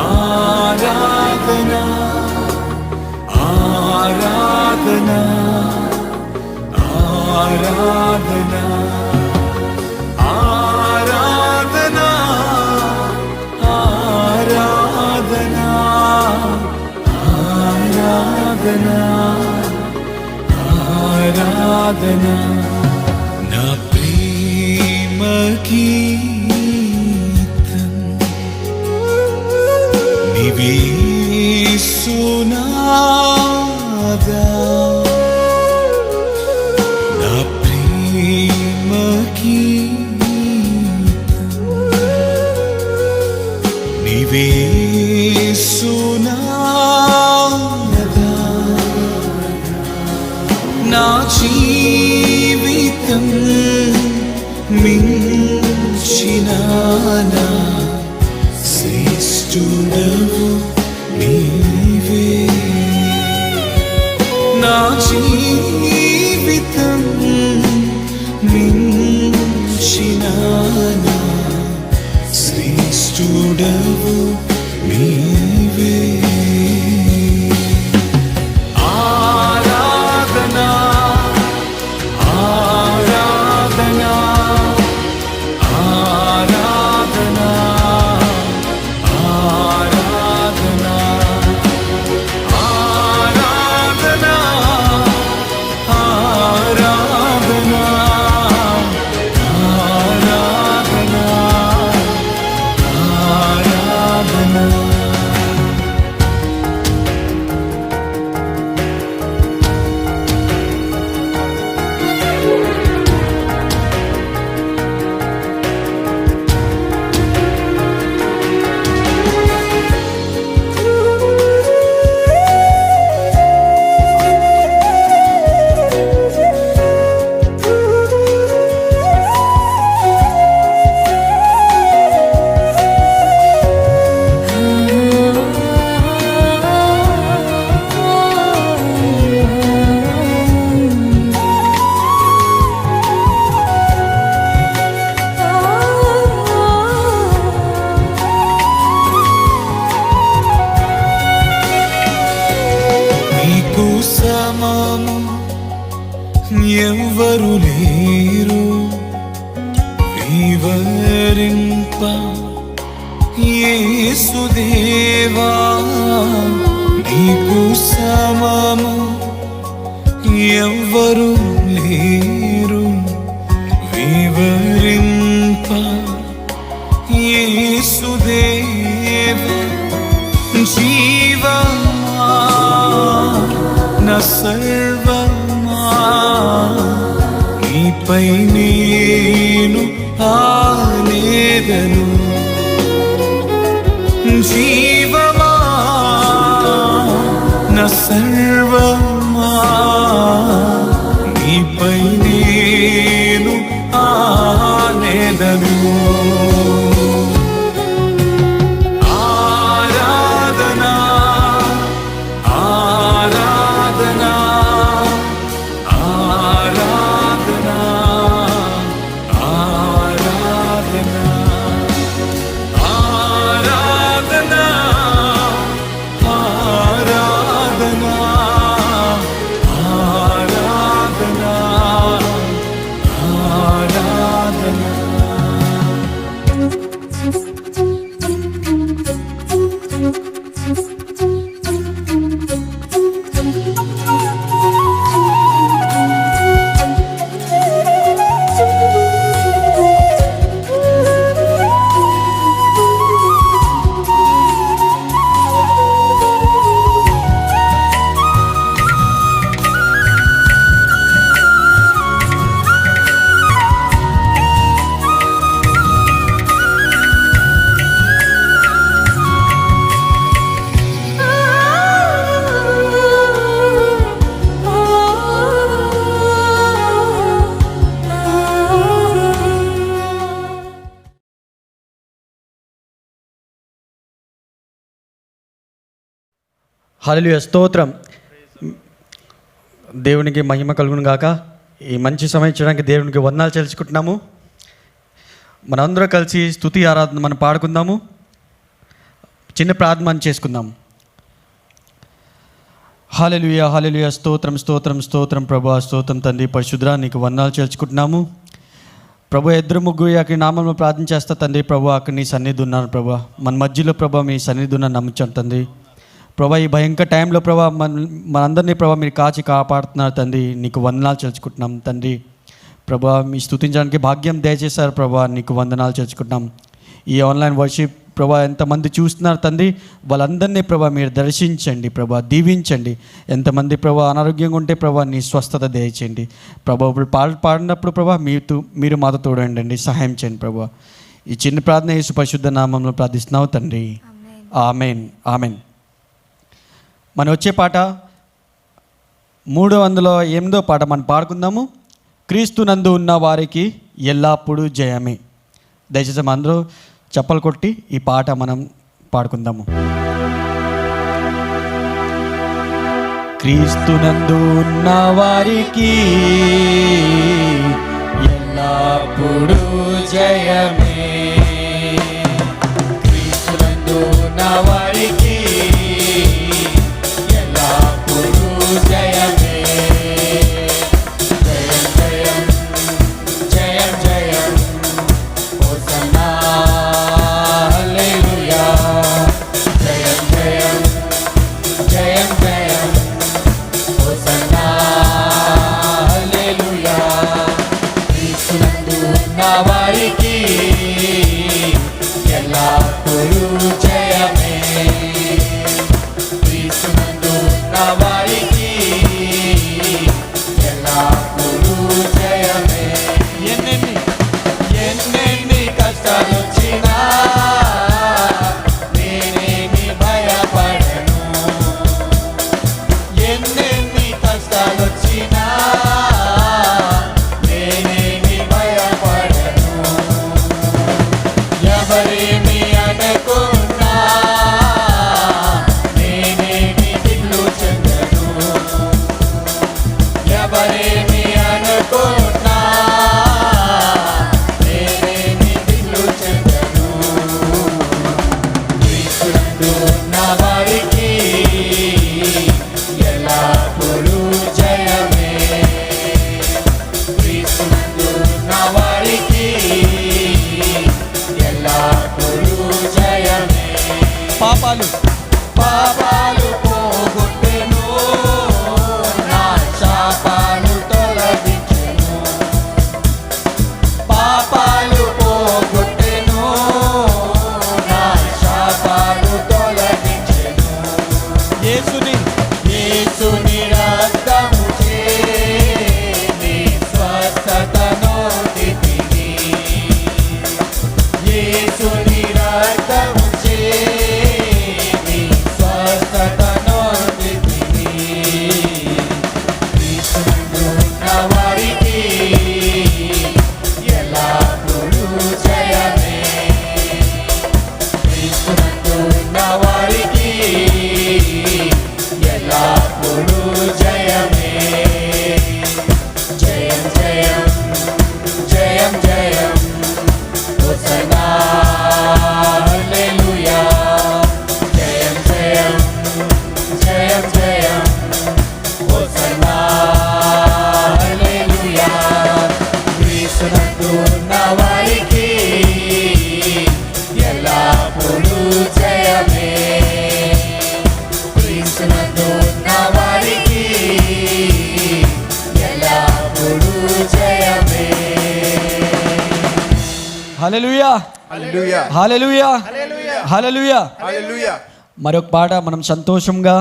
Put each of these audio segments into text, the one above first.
ఆరాధనా ఆరాధనా ఆరాధనా ఆరాధనా ఆరాధనా ఆరాధనా ఆరాధనా నా ప్రేమ గీతం నీవే యేసునాథా నా ప్రేమ గీతం నీవే యేసునాథా నా జీవితం మించిన నా శ్రేష్ఠుడవు నీవే నా జీవితం మించిన నా శ్రేష్ఠుడవు నీవే ఆరాధనా ఆరాధనా ఆరాధనా ఆరాధనా ఆరాధనా ఆరాధనా ఆరాధనా ఆరాధనా నీకు సమము ఎవ్వరు లేరు వివరింప యేసుదేవా నీకు సమము ఎవ్వరు లేరు వివరింప యేసుదేవా జీవమా నా సర్వమా నీపై నేను ఆనేదను జీవమా నా సర్వమా నీపై నేను ఆనేదను ఆరాధనా ఆరాధనా ఆరాధనా ఆరాధనా ఆరాధనా ఆరాధనా ఆరాధనా ఆరాధనా హల్లెలూయా స్తోత్రం. దేవునికి మహిమ కలుగును గాక. ఈ మంచి సమయం ఇచ్చడానికి దేవునికి వందనాలు చెల్లించుకుంటున్నాము. మనందరూ కలిసి స్తుతి ఆరాధన మనం పాడుకుందాము. చిన్న ప్రార్థన చేసుకుందాం. హల్లెలూయా హల్లెలూయా, స్తోత్రం స్తోత్రం స్తోత్రం ప్రభా, స్తోత్రం తండ్రి పరిశుద్ధ, నీకు వందనాలు చేర్చుకుంటున్నాము ప్రభు. ఇద్దరు ముగ్గురు అక్కడి నామంలో ప్రార్థన చేస్తా తండ్రి. ప్రభు అక్కడ నీ సన్నిధి ఉన్నాను ప్రభా, మన మధ్యలో ప్రభా మీ సన్నిధి ఉన్నాను నమ్మించాను తండ్రి. ప్రభా ఈ భయంకర టైంలో ప్రభా మనందరినీ ప్రభా మీరు కాచి కాపాడుతున్నారు తండ్రి. నీకు వందనాలు చేర్చుకుంటున్నాం తండ్రి. ప్రభా మీ స్తుతించడానికి భాగ్యం దయచేశారు ప్రభా, నీకు వందనాలు చేర్చుకుంటున్నాం. ఈ ఆన్లైన్ వర్షిప్ ప్రభా ఎంతమంది చూస్తున్నారు తండ్రి, వాళ్ళందరినీ ప్రభా మీరు దర్శించండి ప్రభా, దీవించండి. ఎంతమంది ప్రభా అనారోగ్యంగా ఉంటే ప్రభా నీ స్వస్థత దయచేయండి ప్రభా. ఇప్పుడు పాడినప్పుడు ప్రభా మీరు మాతో తోడండి, సహాయం చేయండి ప్రభా. ఈ చిన్న ప్రార్థన యేసు పరిశుద్ధ నామంలో ప్రార్థిస్తున్నావు తండ్రి, ఆమెన్ ఆమెన్. మనం వచ్చే పాట 308వ పాట మనం పాడుకుందాము. క్రీస్తునందు ఉన్న వారికి ఎల్లప్పుడూ జయమే. దయచేసి అందరూ చప్పలు కొట్టి ఈ పాట మనం పాడుకుందాము. క్రీస్తునందు ఉన్న వారికి ఎల్లప్పుడూ జయమే. క్రీస్తునందు ఉన్న వారికి ఎల్లప్పుడూ జయమే. వారికి ఎల్లప్పుడూ జయమే. క్రీస్తునందు ఉన్న వారికి ఎల్లప్పుడూ జయమే. ఎన్నెన్ని కష్టాలు వచ్చినా నేనేమి భయపడను. ఎన్నెన్ని కష్టాలు వచ్చినా ఎవరేమి అనుకున్నా నేనేమి దిగులు చెందను. ఎవరేమి అనుకున్నా నేనేమి దిగులు చెందను. క్రీస్తునందు ఉన్న వారికి ఎల్లప్పుడూ జయమే. క్రీస్తునందు ఉన్న వారికి ఎల్లప్పుడూ జయమే. పాపాలు పోగొట్టెను, నా శాపాలు తొలగించెను. పాపాలు పోగొట్టెను, నా శాపాలు తొలగించెను. యేసుని రక్తముచే నీ స్వస్థతను దిద్దిని. యేసుని రక్తముచే నీ స్వస్థతను దిద్దిని. క్రీస్తునందు ఉన్న వారికి ఎల్లప్పుడూ జయమే. క్రీస్తునందు ఉన్న వారికి ఎల్లప్పుడూ జయమే. జయం జయం జయం జయం హోసన్నా హల్లెలూయా. జయం జయం జయం జయం హోసన్నా హల్లెలూయా. క్రీస్తునందు ఉన్న వారికి ఎల్లప్పుడూ జయమే. క్రీస్తునందు ఉన్న వారికి ఎల్లప్పుడూ జయమే. హల్లెలూయా హల్లెలూయా హల్లెలూయా హల్లెలూయా. మరొక పాట మనం సంతోషంగా,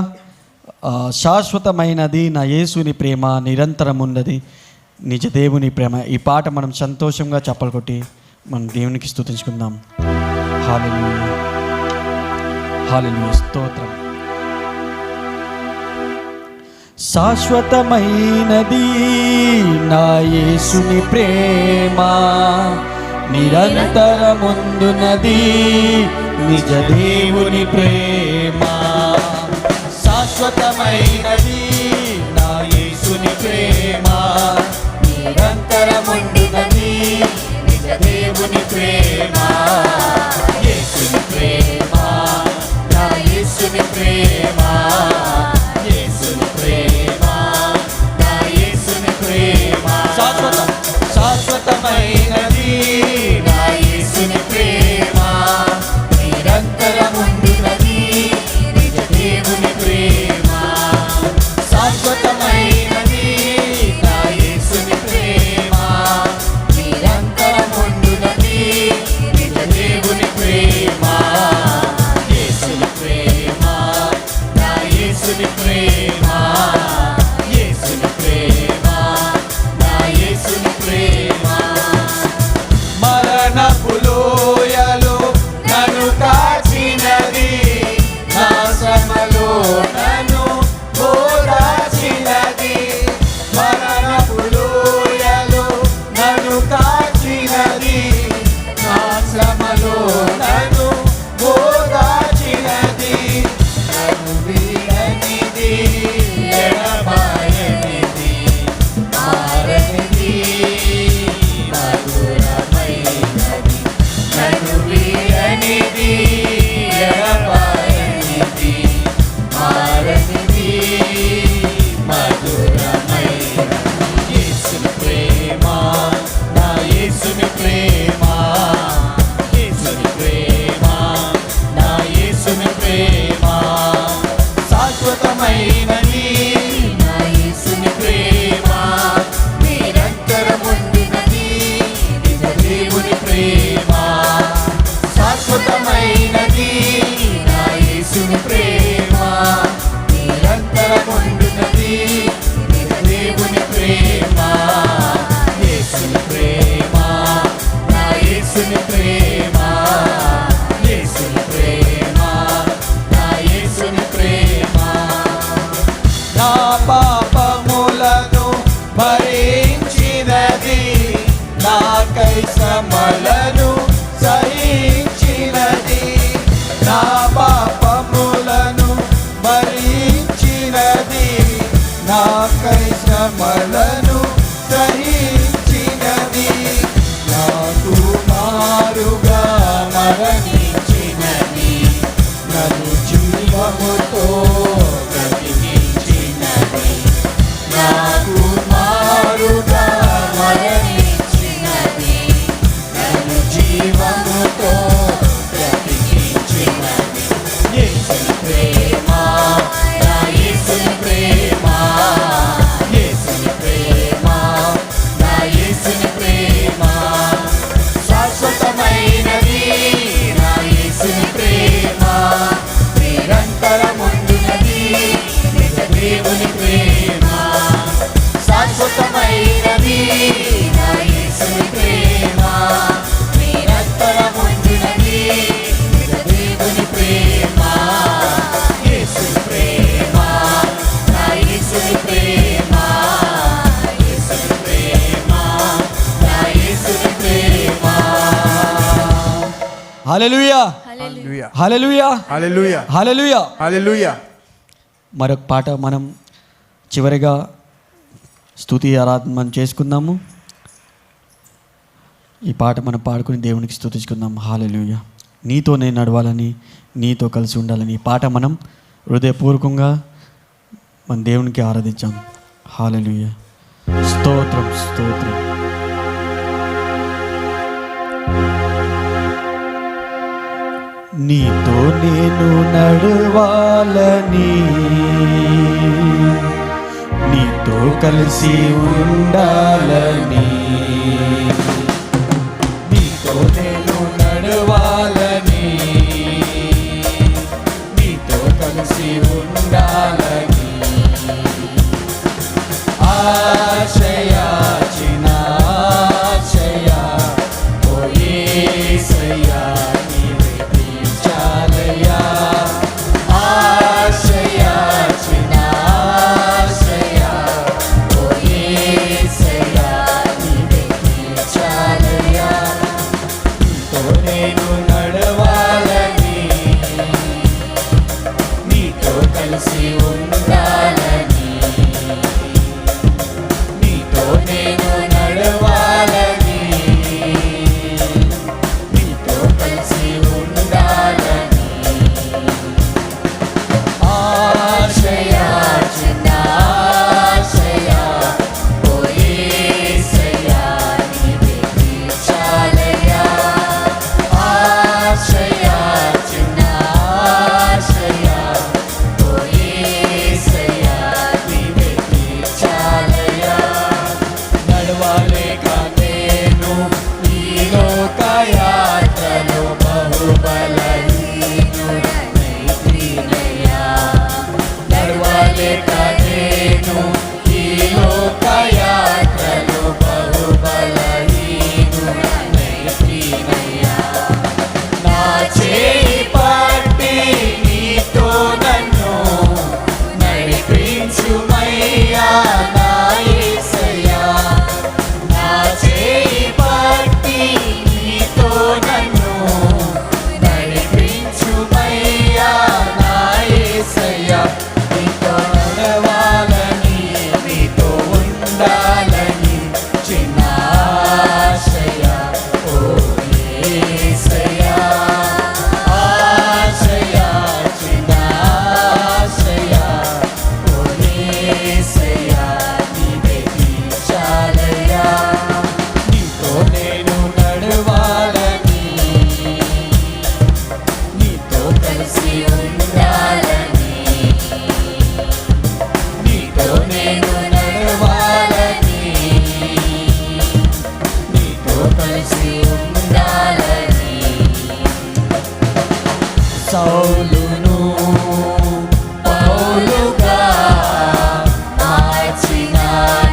శాశ్వతమైనది నా యేసుని ప్రేమ, నిరంతరం ఉన్నది నిజ దేవుని ప్రేమ. ఈ పాట మనం సంతోషంగా చప్పలు కొట్టి మనం దేవునికి స్తుతించుకుందాం. హల్లెలూయా హల్లెలూయా, స్తోత్రం. శాశ్వతమైనది నా యేసుని ప్రేమ, నిరంతరముందునది నిజ దేవుని ప్రేమ. శాశ్వతమైనది నా యేసుని ప్రేమ, నిరంతరముందునది నిజ దేవుని ప్రేమ. యేసుని ప్రేమ శాశ్వతమైనది నా యేసుని ప్రేమ, నిరంతరముండునది దేవుని ప్రేమ. యేసుని ప్రేమ, నా యేసుని ప్రేమ, యేసుని ప్రేమ, నా యేసుని ప్రేమ. నా పాపములను భరించినది, నాకై శ్రమలను సహించినది. నా పాపములను భరించినది, నాకై శ్రమలను సహించినది. నాకు మారుగా మరణించినది, నన్ను జీవముతో బ్రతికించినది. నాకు మారుగా మరణించినది, నన్ను జీవముతో బ్రతికించినది. యేసుని ప్రేమ, నా యేసుని ప్రేమ, యేసుని ప్రేమ, నా యేసుని ప్రేమ. శాశ్వతమైనది నా యేసుని ప్రేమ, నిరంతరముండునది నిజ దేవుని ప్రేమ. శాశ్వతమైనది నా యేసుని ప్రేమ, నిరంతరముండునది నిజ దేవుని ప్రేమ. యేసుని ప్రేమ, నా యేసుని ప్రేమ, యేసుని ప్రేమ, నా యేసుని ప్రేమ. హల్లెలూయా, హల్లెలూయా హల్లెలూయా, హల్లెలూయా హల్లెలూయా. హల్లెలూయా. మరొక పాట మనం చివరిగా స్తుతి ఆరాధన మనం చేసుకుందాము. ఈ పాట మనం పాడుకుని దేవునికి స్తుతించుకుందాం. హల్లెలూయా. నీతో నేను నడవాలని, నీతో కలిసి ఉండాలని ఈ పాట మనం హృదయపూర్వకంగా మన దేవునికి ఆరాధించాం. హల్లెలూయా. స్తోత్రం, స్తోత్రం. నీతో నేను నడవాలని, నీతో కలిసి ఉండాలని, నీతో నేను నడవాలని, నీతో కలిసి ఉండాలని. ఆశయా చిన్న ఆశయా, ఓ యేసయ్యా నీవే తీర్చాలయ్యా. ఆశయా చిన్న ఆశయా, ఓ యేసయ్యా నీవే తీర్చాలయ్యా. నీతో నేను నడవాలని, నీతో కలిసి ఉండాలని, నీతో నేను నడవాలని, నీతో కలిసి ఉండాలని. ఆశయా చిన్న ఆశయా, ఓ యేసయ్యా నీవే తీర్చాలయ్యా. ఆశయా చిన్న ఆశయా, ఓ యేసయ్యా నీవే తీర్చాలయ్యా. నడవలేక నేను ఈ లోకయాత్రలో బహుబలహీనుడనైతినయ్యా. నడవలేక నేను ఈ లోకయాత్రలో బహుబలహీనుడనైతినయ్యా. నా చేయి పట్టి నీతో నన్ను నడిపించుమయ్యా నా యేసయ్యా. నా చేయి పట్టి నీతో నన్ను నడిపించుమయ్యా నా యేసయ్యా. నీతో నడవాలని, నీతో ఉండాలని చిన్న ఆశయా, ఓ యేసయ్యా. ఆశయా చిన్న ఆశయా, ఓ యేసయ్యా నీవే తీర్చాలయ్యా. నీతో నేను నడవాలని, నీతో కలిసి ఉండాలని, నీతో నేను నడవాలని, నీతో కలిసి ఉండాలని. సౌలును పౌలుగా మార్చిన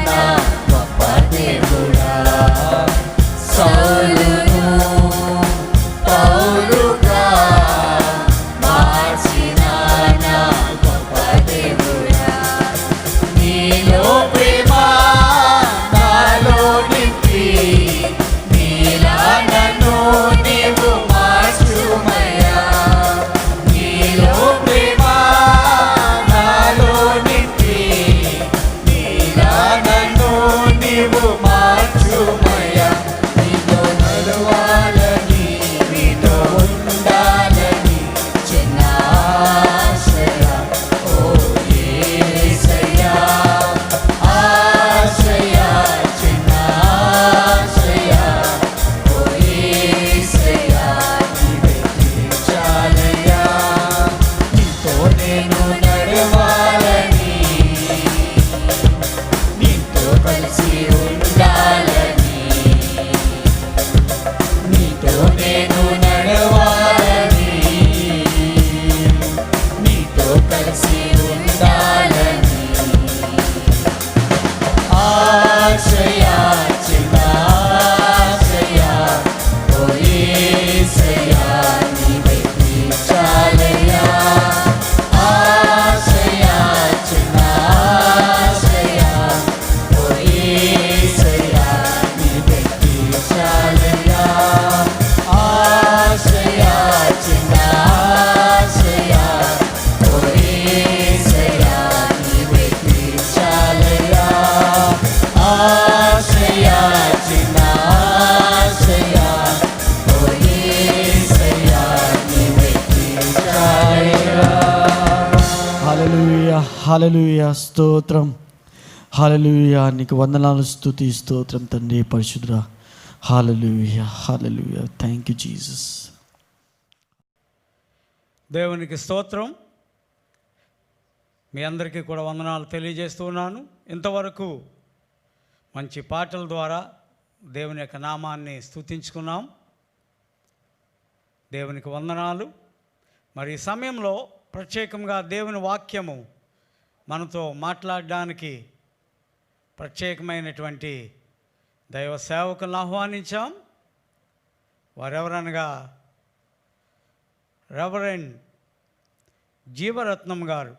నా గొప్ప దేవుడా, సౌలును పౌలుగా మార్చిన నా గొప్ప దేవుడా, నీలో ప్రేమ నాలో నింపి నీలా నన్ను నీవు మార్చుమయ్యా, నీలో ప్రేమ నాలో నింపి నీలా నన్ను నీవు మార్చుమయ్యా, నీతో నడవాలని నీతో ఉండాలని చిన్న ఆశయ ఓ యేసయ్యా, ఆశయ చిన్న ఆశయ ఓ యేసయ్యా, నీవే తీర్చాలయ్యా, నీతో నేను నడవాలని నీతో కలిసి ఉండాలని, నీతో నేను నడవాలని నీతో కలిసి ఉండాలని, ఆశయ చిన్న ఆశయ ఓ యేసయ్యా, నీవే తీర్చాలయ్యా, ఆశయ చిన్న ఆశయ ఓ యేసయ్యా, నీవే తీర్చాలయ్యా, ఆశయ చిన్న ఆశయ ఓ యేసయ్యా, నీవే తీర్చాలయ్యా, ఆశయ చిన్న ఆశయ ఓ యేసయ్యా, నీవే తీర్చాలయ్యా. హల్లెలూయా, హల్లెలూయా, స్తోత్రం, హల్లెలూయా. నీకు వందనాలు, స్తుతి, స్తోత్రం తండ్రి పరిశుద్ధుడా. హల్లెలూయా, హల్లెలూయా. Thank you Jesus. దేవునికి స్తోత్రం. మీ అందరికీ కూడా వందనాలు తెలియజేస్తూ ఉన్నాను. ఇంతవరకు మంచి పాటల ద్వారా దేవుని యొక్క నామాన్ని స్తుతించుకున్నాం. దేవునికి వందనాలు. మరి ఈ సమయంలో ప్రత్యేకంగా దేవుని వాక్యము మనతో మాట్లాడడానికి ప్రత్యేకమైనటువంటి దైవ సేవకులను ఆహ్వానించాం. వారెవరనగా రెవరెండ్ జీవరత్నం గారు.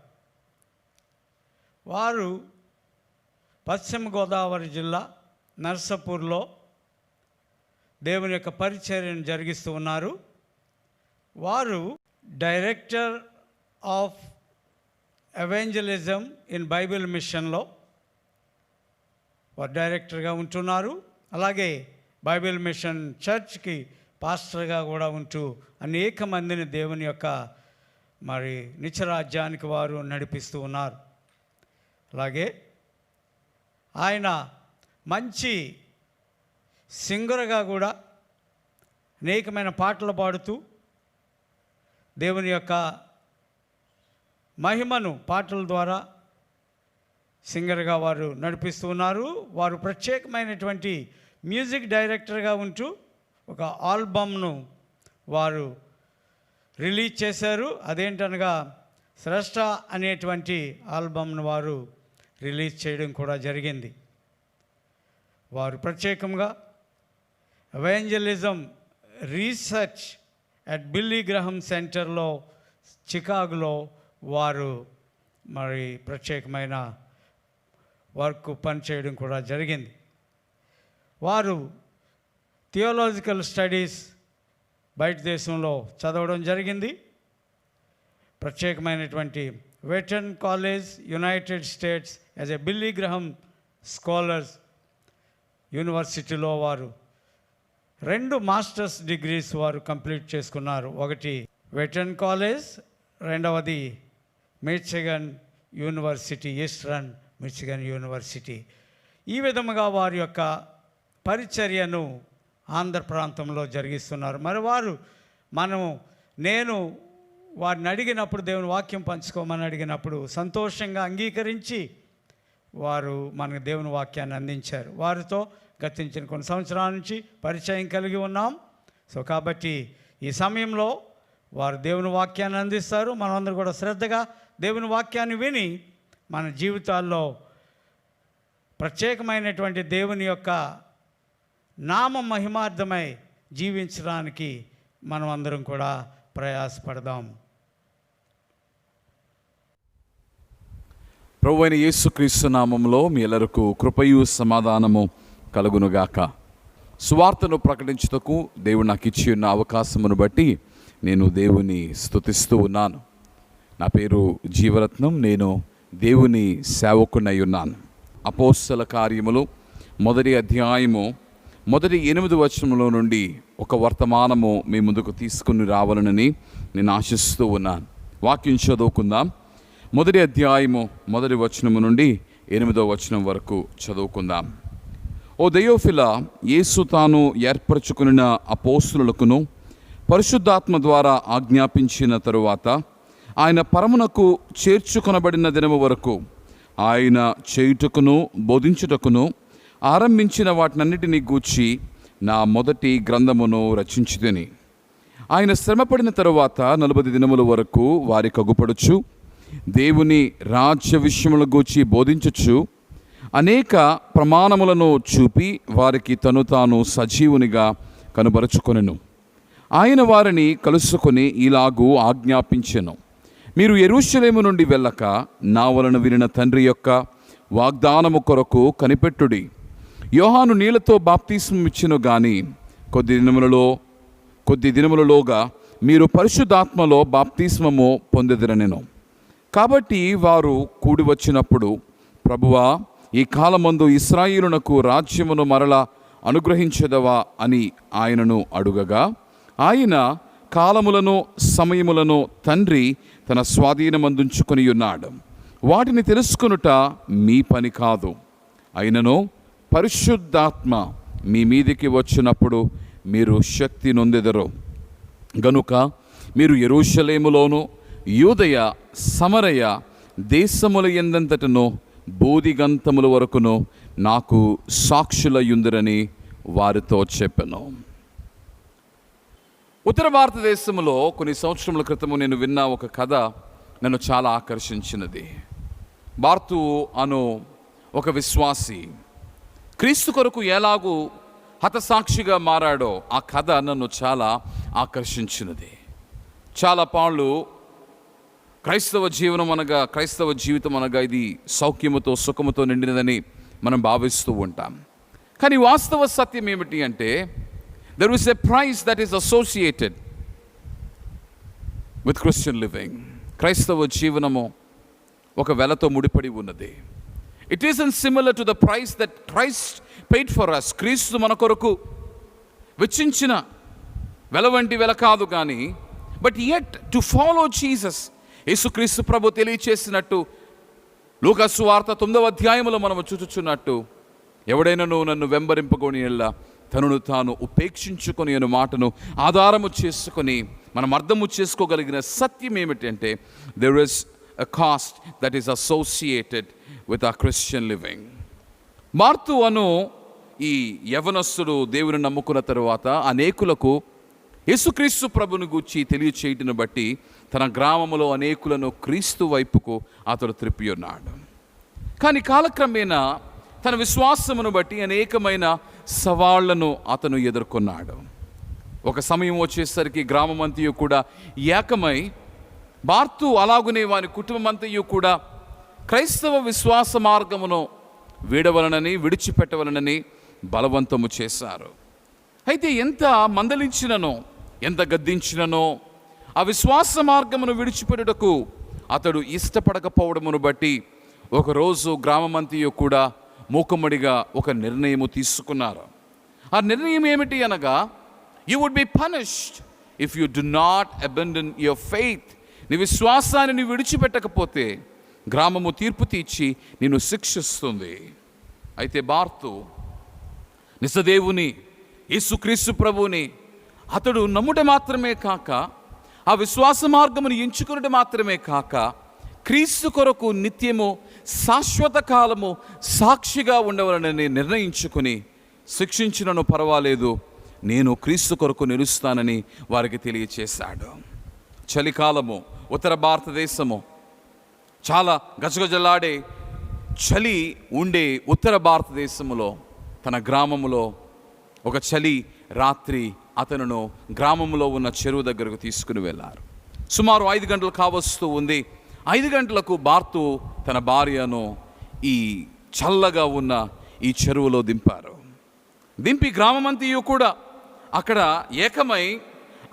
వారు పశ్చిమ గోదావరి జిల్లా నర్సాపూర్లో దేవుని యొక్క పరిచర్యను జరిగిస్తూ ఉన్నారు. వారు director of evangelism in Bible మిషన్లో వారు డైరెక్టర్గా ఉంటున్నారు. అలాగే బైబిల్ మిషన్ చర్చ్కి పాస్టర్గా కూడా ఉంటూ అనేక మందిని దేవుని యొక్క మరి నిత్యరాజ్యానికి వారు నడిపిస్తూ ఉన్నారు. అలాగే ఆయన మంచి సింగర్గా కూడా అనేకమైన పాటలు పాడుతూ దేవుని యొక్క మహిమను పాటల ద్వారా సింగర్గా వారు నడిపిస్తూ ఉన్నారు. వారు ప్రత్యేకమైనటువంటి మ్యూజిక్ డైరెక్టర్గా ఉంటూ ఒక ఆల్బమ్ను వారు రిలీజ్ చేశారు. అదేంటనగా శ్రేష్ఠ అనేటువంటి ఆల్బమ్ను వారు రిలీజ్ చేయడం కూడా జరిగింది. వారు ప్రత్యేకంగా ఎవాంజలిజం రీసెర్చ్ అట్ బిల్లీ గ్రహం సెంటర్లో చికాగోలో వారు మరి ప్రత్యేకమైన వర్క్ పనిచేయడం కూడా జరిగింది. వారు థియోలాజికల్ స్టడీస్ బయట దేశంలో చదవడం జరిగింది. ప్రత్యేకమైనటువంటి Wheaton college United States as a Billy Graham scholars యూనివర్సిటీలో వారు 2 మాస్టర్స్ డిగ్రీస్ వారు కంప్లీట్ చేసుకున్నారు. ఒకటి వెటర్న్ కాలేజ్, రెండవది Michigan university, eastern Michigan university. ఈ విధముగా వారి యొక్క పరిచర్యను ఆంధ్ర ప్రాంతంలో జరిగిస్తున్నారు. మరి వారు నేను వారిని అడిగినప్పుడు, దేవుని వాక్యం పంచుకోమని అడిగినప్పుడు సంతోషంగా అంగీకరించి వారు మనకు దేవుని వాక్యాన్ని అందించారు. వారితో గతించిన కొన్ని సంవత్సరాల నుంచి పరిచయం కలిగి ఉన్నాం. సో కాబట్టి ఈ సమయంలో వారు దేవుని వాక్యాన్ని అందిస్తారు. మనమందరం కూడా శ్రద్ధగా దేవుని వాక్యాన్ని విని మన జీవితాల్లో ప్రత్యేకమైనటువంటి దేవుని యొక్క నామ మహిమార్థమై జీవించడానికి మనం అందరం కూడా ప్రయాసపడదాం. ప్రభువైన యేసుక్రీస్తు నామములో మీ ಎಲ್ಲರಿಗೂ కృపయు సమాధానము కలుగునుగాక. సువార్తను ప్రకటించుటకు దేవుడు నాకు ఇచ్చి ఉన్న అవకాశమును బట్టి నేను దేవుని స్తుతిస్తూ ఉన్నాను. నా పేరు జీవరత్నం. నేను దేవుని సేవకునై ఉన్నాను. అపోస్తల కార్యములు 1వ అధ్యాయము 8వ వచనములో నుండి ఒక వర్తమానము మీ ముందుకు తీసుకుని రావాలని నేను ఆశిస్తూ ఉన్నాను. వాక్యం చదువుకుందాం. 1వ అధ్యాయము 1వ వచనము నుండి 8వ వచనం వరకు చదువుకుందాం. ఓ దెయోఫిలా, యేసు తాను ఏర్పరచుకున్న అపోస్తులకును పరిశుద్ధాత్మ ద్వారా ఆజ్ఞాపించిన తరువాత ఆయన పరమునకు చేర్చుకొనబడిన దినము వరకు ఆయన చేయుటకును బోధించుటకును ఆరంభించిన వాటినన్నిటినీ గూర్చి నా మొదటి గ్రంథమును రచించితిని. ఆయన శ్రమపడిన తరువాత 40 దినముల వరకు వారికి అగుపడుచు దేవుని రాజ్య విషయముల గూర్చి బోధించుచు అనేక ప్రమాణములను చూపి వారికి తను తాను సజీవునిగా కనుబరుచుకొనెను. ఆయన వారిని కలుసుకొని ఇలాగూ ఆజ్ఞాపించెను, మీరు యెరూషలేము నుండి వెళ్ళక నా వలన వినిన తండ్రి యొక్క వాగ్దానము కొరకు కనిపెట్టుడి. యోహాను నీళ్లతో బాప్తిస్మం ఇచ్చెను గాని కొద్ది దినములలోగా మీరు పరిశుద్ధాత్మలో బాప్తిస్మము పొందెదరనెను. కాబట్టి వారు కూడి వచ్చినప్పుడు, ప్రభువా, ఈ కాలమందు ఇశ్రాయేలునకు రాజ్యమును మరల అనుగ్రహించదవా అని ఆయనను అడుగగా, ఆయన కాలములను సమయములను తండ్రి తన స్వాధీనమందుంచుకొని ఉన్నాడు, వాటిని తెలుసుకొనుట మీ పని కాదు. అయినను పరిశుద్ధాత్మ మీ మీదికి వచ్చినప్పుడు మీరు శక్తి నొందెదరు. గనుక మీరు యెరూషలేములోను యూదయ సమరయ దేశముల యందంతటను బోధిగంతముల వరకును నాకు సాక్షులయుందురని వారితో చెప్పెను. ఉత్తర భారతదేశంలో కొన్ని సంవత్సరముల క్రితము నేను విన్న ఒక కథ నన్ను చాలా ఆకర్షించినది. బార్తు అను ఒక విశ్వాసి క్రీస్తు కొరకు ఎలాగూ హతసాక్షిగా మారాడో ఆ కథ నన్ను చాలా ఆకర్షించినది. చాలా పాళ్ళు క్రైస్తవ జీవితం అనగా ఇది సౌఖ్యముతో సుఖముతో నిండినదని మనం భావిస్తూ ఉంటాం. కానీ వాస్తవ సత్యం ఏమిటి అంటే, there is a price that is associated with Christian living. క్రైస్తవ జీవనము ఒక వెలతో ముడిపడి ఉన్నది. It isn't similar to the price that Christ paid for us. క్రీస్తు మన కొరకు వెచ్చించిన వెల వంటి వెల కాదు కానీ, but yet to follow Jesus, యేసుక్రీస్తు ప్రభు తెలియచేసినట్టు లూకా సువార్త 9వ అధ్యాయములో మనము చూచుచున్నట్టు, ఎవడైనాను నన్ను వెంబడింపగోని ఎల్లా తనను తాను ఉపేక్షించుకొని అనే మాటను ఆధారము చేసుకొని మనం అర్థము చేసుకోగలిగిన సత్యం ఏమిటంటే, there is a cost that is associated with our Christian living. Maruti అను ఈ యవనస్తుడు దేవుని నమ్ముకున్న తరువాత అనేకులకు యేసుక్రీస్తు ప్రభుని గూర్చి తెలియచేయటను బట్టి తన గ్రామములో అనేకులను క్రీస్తు వైపుకు అతడు త్రిప్పి ఉన్నాడు. కానీ కాలక్రమేణా తన విశ్వాసమును బట్టి అనేకమైన సవాళ్లను అతను ఎదుర్కొన్నాడు. ఒక సమయం వచ్చేసరికి గ్రామమంతయు కూడా ఏకమై బార్తు అలాగునే వాని కుటుంబమంతయు కూడా క్రైస్తవ విశ్వాస మార్గమును విడిచిపెట్టవలనని బలవంతము చేశారు. అయితే ఎంత మందలించిననో ఎంత గద్దించిననో ఆ విశ్వాస మార్గమును విడిచిపెట్టుటకు అతడు ఇష్టపడకపోవడమును బట్టి ఒకరోజు గ్రామమంతయు కూడా మూకుమ్మడిగా ఒక నిర్ణయము తీసుకున్నారు. ఆ నిర్ణయం ఏమిటి అనగా, you would be punished if you do not abandon your faith. నీ విశ్వాసాన్ని నీ విడిచిపెట్టకపోతే గ్రామము తీర్పు తీర్చి నిన్ను శిక్షిస్తుంది. అయితే బార్తు నిజదేవుని యేసుక్రీస్తు ప్రభువుని అతడు నమ్ముట మాత్రమే కాక, ఆ విశ్వాస మార్గమును ఎంచుకున్నట మాత్రమే కాక, క్రీస్తు కొరకు నిత్యము శాశ్వత కాలము సాక్షిగా ఉండవాలని నిర్ణయించుకుని, శిక్షించినను పర్వాలేదు, నేను క్రీస్తు కొరకు నిలుస్తానని వారికి తెలియచేశాడు. చలికాలము, ఉత్తర భారతదేశము, చాలా గజగజలాడే చలి ఉండే ఉత్తర భారతదేశంలో తన గ్రామంలో ఒక చలి రాత్రి అతనును గ్రామంలో ఉన్న చెరువు దగ్గరకు తీసుకుని వెళ్ళారు. సుమారు 5 గంటలు కావస్తూ ఉంది. 5 గంటలకు బార్తు తన భార్యను ఈ చల్లగా ఉన్న ఈ చెరువులో దింపారు. దింపి గ్రామమంతయు కూడా అక్కడ ఏకమై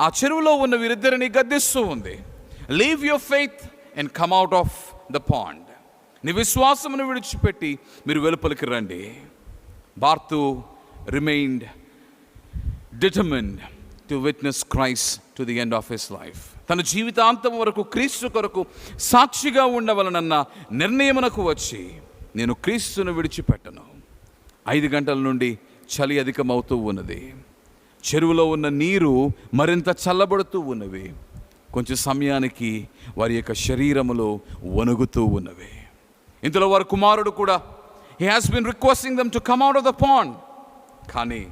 ఆ చెరువులో ఉన్న వీరిద్దరిని గద్దిస్తూ ఉంది. Leave your faith and come out of the pond. నీ విశ్వాసమును విడిచిపెట్టి మీరు వెలుపలికి రండి. బార్తు remained determined to witness Christ to the end of his life. తన జీవితాంతం వరకు క్రీస్తు కొరకు సాక్షిగా ఉండవలనన్న నిర్ణయమునకు వచ్చి నేను క్రీస్తును విడిచిపెట్టను. 5 గంటల నుండి చలి అధికమవుతూ ఉన్నది. చెరువులో ఉన్న నీరు మరింత చల్లబడుతూ ఉన్నవి. కొంచెం సమయానికి వారి యొక్క శరీరములు వణుగుతూ ఉన్నవి. ఇంతలో వారి కుమారుడు కూడా he has been requesting them to come out of the pond. కానీ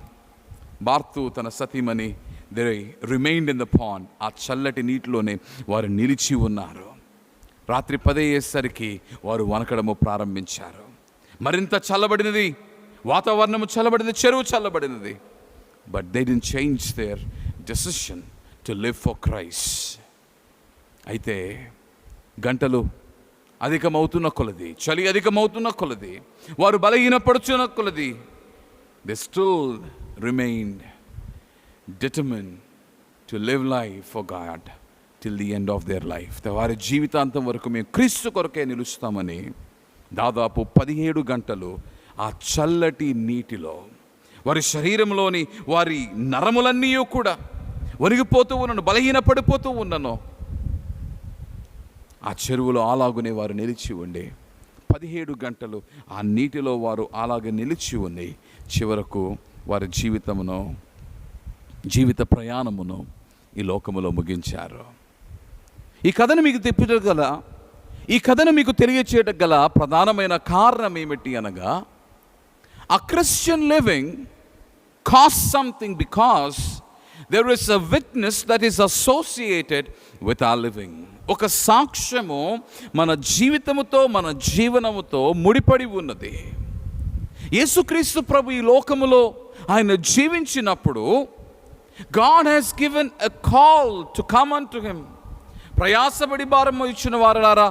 బార్తు తన సతీమణి they remained in the pond. ఆ చల్లటి నీటిలోనే వారు నిలిచి ఉన్నారు. రాత్రి 10 అయ్యేసరికి వారు వణకడము ప్రారంభించారు. మరింత చల్లబడినది, వాతావరణము చల్లబడింది, చెరువు చల్లబడినది. But they didn't change their decision to live for Christ. అయితే గంటలు అధికమవుతున్న కొలది, చలి అధికమవుతున్న కొలది, వారు బలహీనపడుచున్న కొలది, they still remained determined to live life for God till the end of their life. వారి జీవితాంతం వరకు మేము క్రీస్తు కొరకే నిలుస్తామని దాదాపు 17 గంటలు ఆ చల్లటి నీటిలో వారి శరీరంలోని వారి నరములన్నీ కూడా ఒరిగిపోతూ ఉన్నను, బలహీనపడిపోతూ ఉన్నను. ఆ చెరువులో అలాగునే వారు నిలిచి ఉండి 17 గంటలు ఆ నీటిలో వారు అలాగే నిలిచి ఉండి చివరకు వారి జీవిత ప్రయాణమును ఈ లోకములో ముగించారు. ఈ కథను మీకు తెలియచేయడం గల ప్రధానమైన కారణం ఏమిటి అనగా, a Christian living costs something because there is a witness that is associated with our living. ఒక సాక్ష్యము మన జీవితముతో, మన జీవనముతో ముడిపడి ఉన్నది. యేసుక్రీస్తు ప్రభు ఈ లోకములో ఆయన జీవించినప్పుడు God has given a call to come unto him. ప్రయాసపడి భారము ఇచ్చిన వారలారా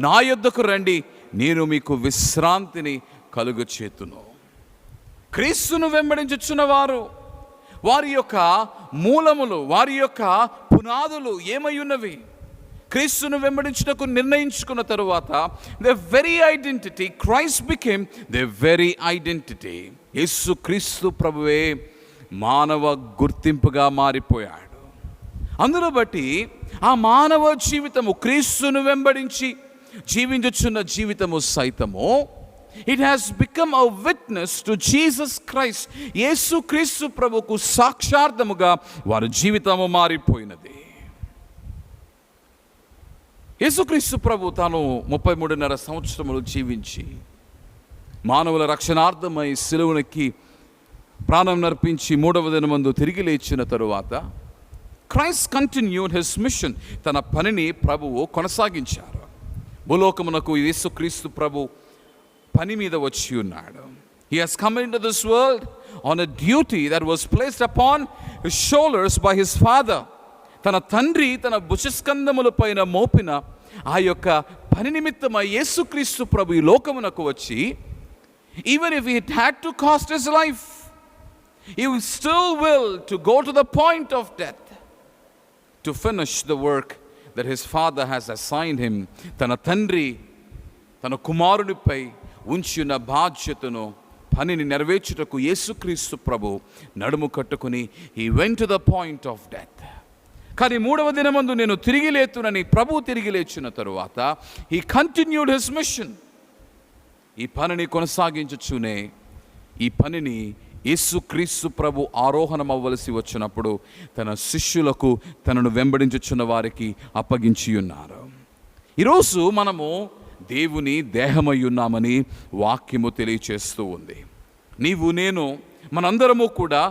నా యొద్దకు రండి, నేను మీకు విశ్రాంతిని కలుగచేతును. క్రీస్తును వెంబడించుచున్న వారి యొక్క మూలములు, వారి యొక్క పునాదులు ఏమై ఉన్నవి? క్రీస్తును వెంబడించుటకు నిర్ణయించుకున్న తరువాత the very identity, Christ became the very identity. యేసు క్రీస్తు ప్రభువే మానవ గుర్తింపుగా మారిపోయాడు. అందులో బట్టి ఆ మానవ జీవితము, క్రీస్తును వెంబడించి జీవించుచున్న జీవితము సైతము, it has become a witness to Jesus Christ. యేసు క్రీస్తు ప్రభుకు సాక్షార్థముగా వారి జీవితము మారిపోయినది. యేసుక్రీస్తు ప్రభు తాను 33.5 సంవత్సరములు జీవించి మానవుల రక్షణార్థమై సిలువనెక్కి ప్రాణం నర్పించి 3వ దినమందు తిరిగి లేచిన తరువాత క్రైస్ట్ కంటిన్యూడ్ హిస్ మిషన్. తన పనిని ప్రభువు కొనసాగించారు. భూలోకమునకు యేసుక్రీస్తు ప్రభు పని మీద వచ్చి ఉన్నాడు. He has come into this world on a duty that was placed upon his shoulders by his father. తన తండ్రి తన భుజస్కంధముల పైన మోపిన ఆ యొక్క పని నిమిత్తమై యేసుక్రీస్తు ప్రభు ఈ లోకమునకు వచ్చి, even if it had to cost his life, he still will to go to the point of death to finish the work that his father has assigned him. తన తండ్రి తన కుమారుడిపై ఉంచిన బాధ్యతను, పనిని నెరవేర్చుటకు యేసుక్రీస్తు ప్రభు నడుము కట్టుకుని he went to the point of death. కానీ 3వ దినమందు నేను తిరిగి లేతునని ప్రభు తిరిగి లేచిన తరువాత he continued his mission. ఈ పనిని కొనసాగించుచునే ఈ పనిని యేసుక్రీస్తు ప్రభు ఆరోహణం అవ్వవలసి వచ్చినప్పుడు తన శిష్యులకు, తనను వెంబడించుచున్న వారికి అప్పగించి ఉన్నారు. ఈరోజు మనము దేవుని దేహమై ఉన్నామని వాక్యము తెలియచేస్తూ ఉంది. నీవు నేను మనందరము కూడా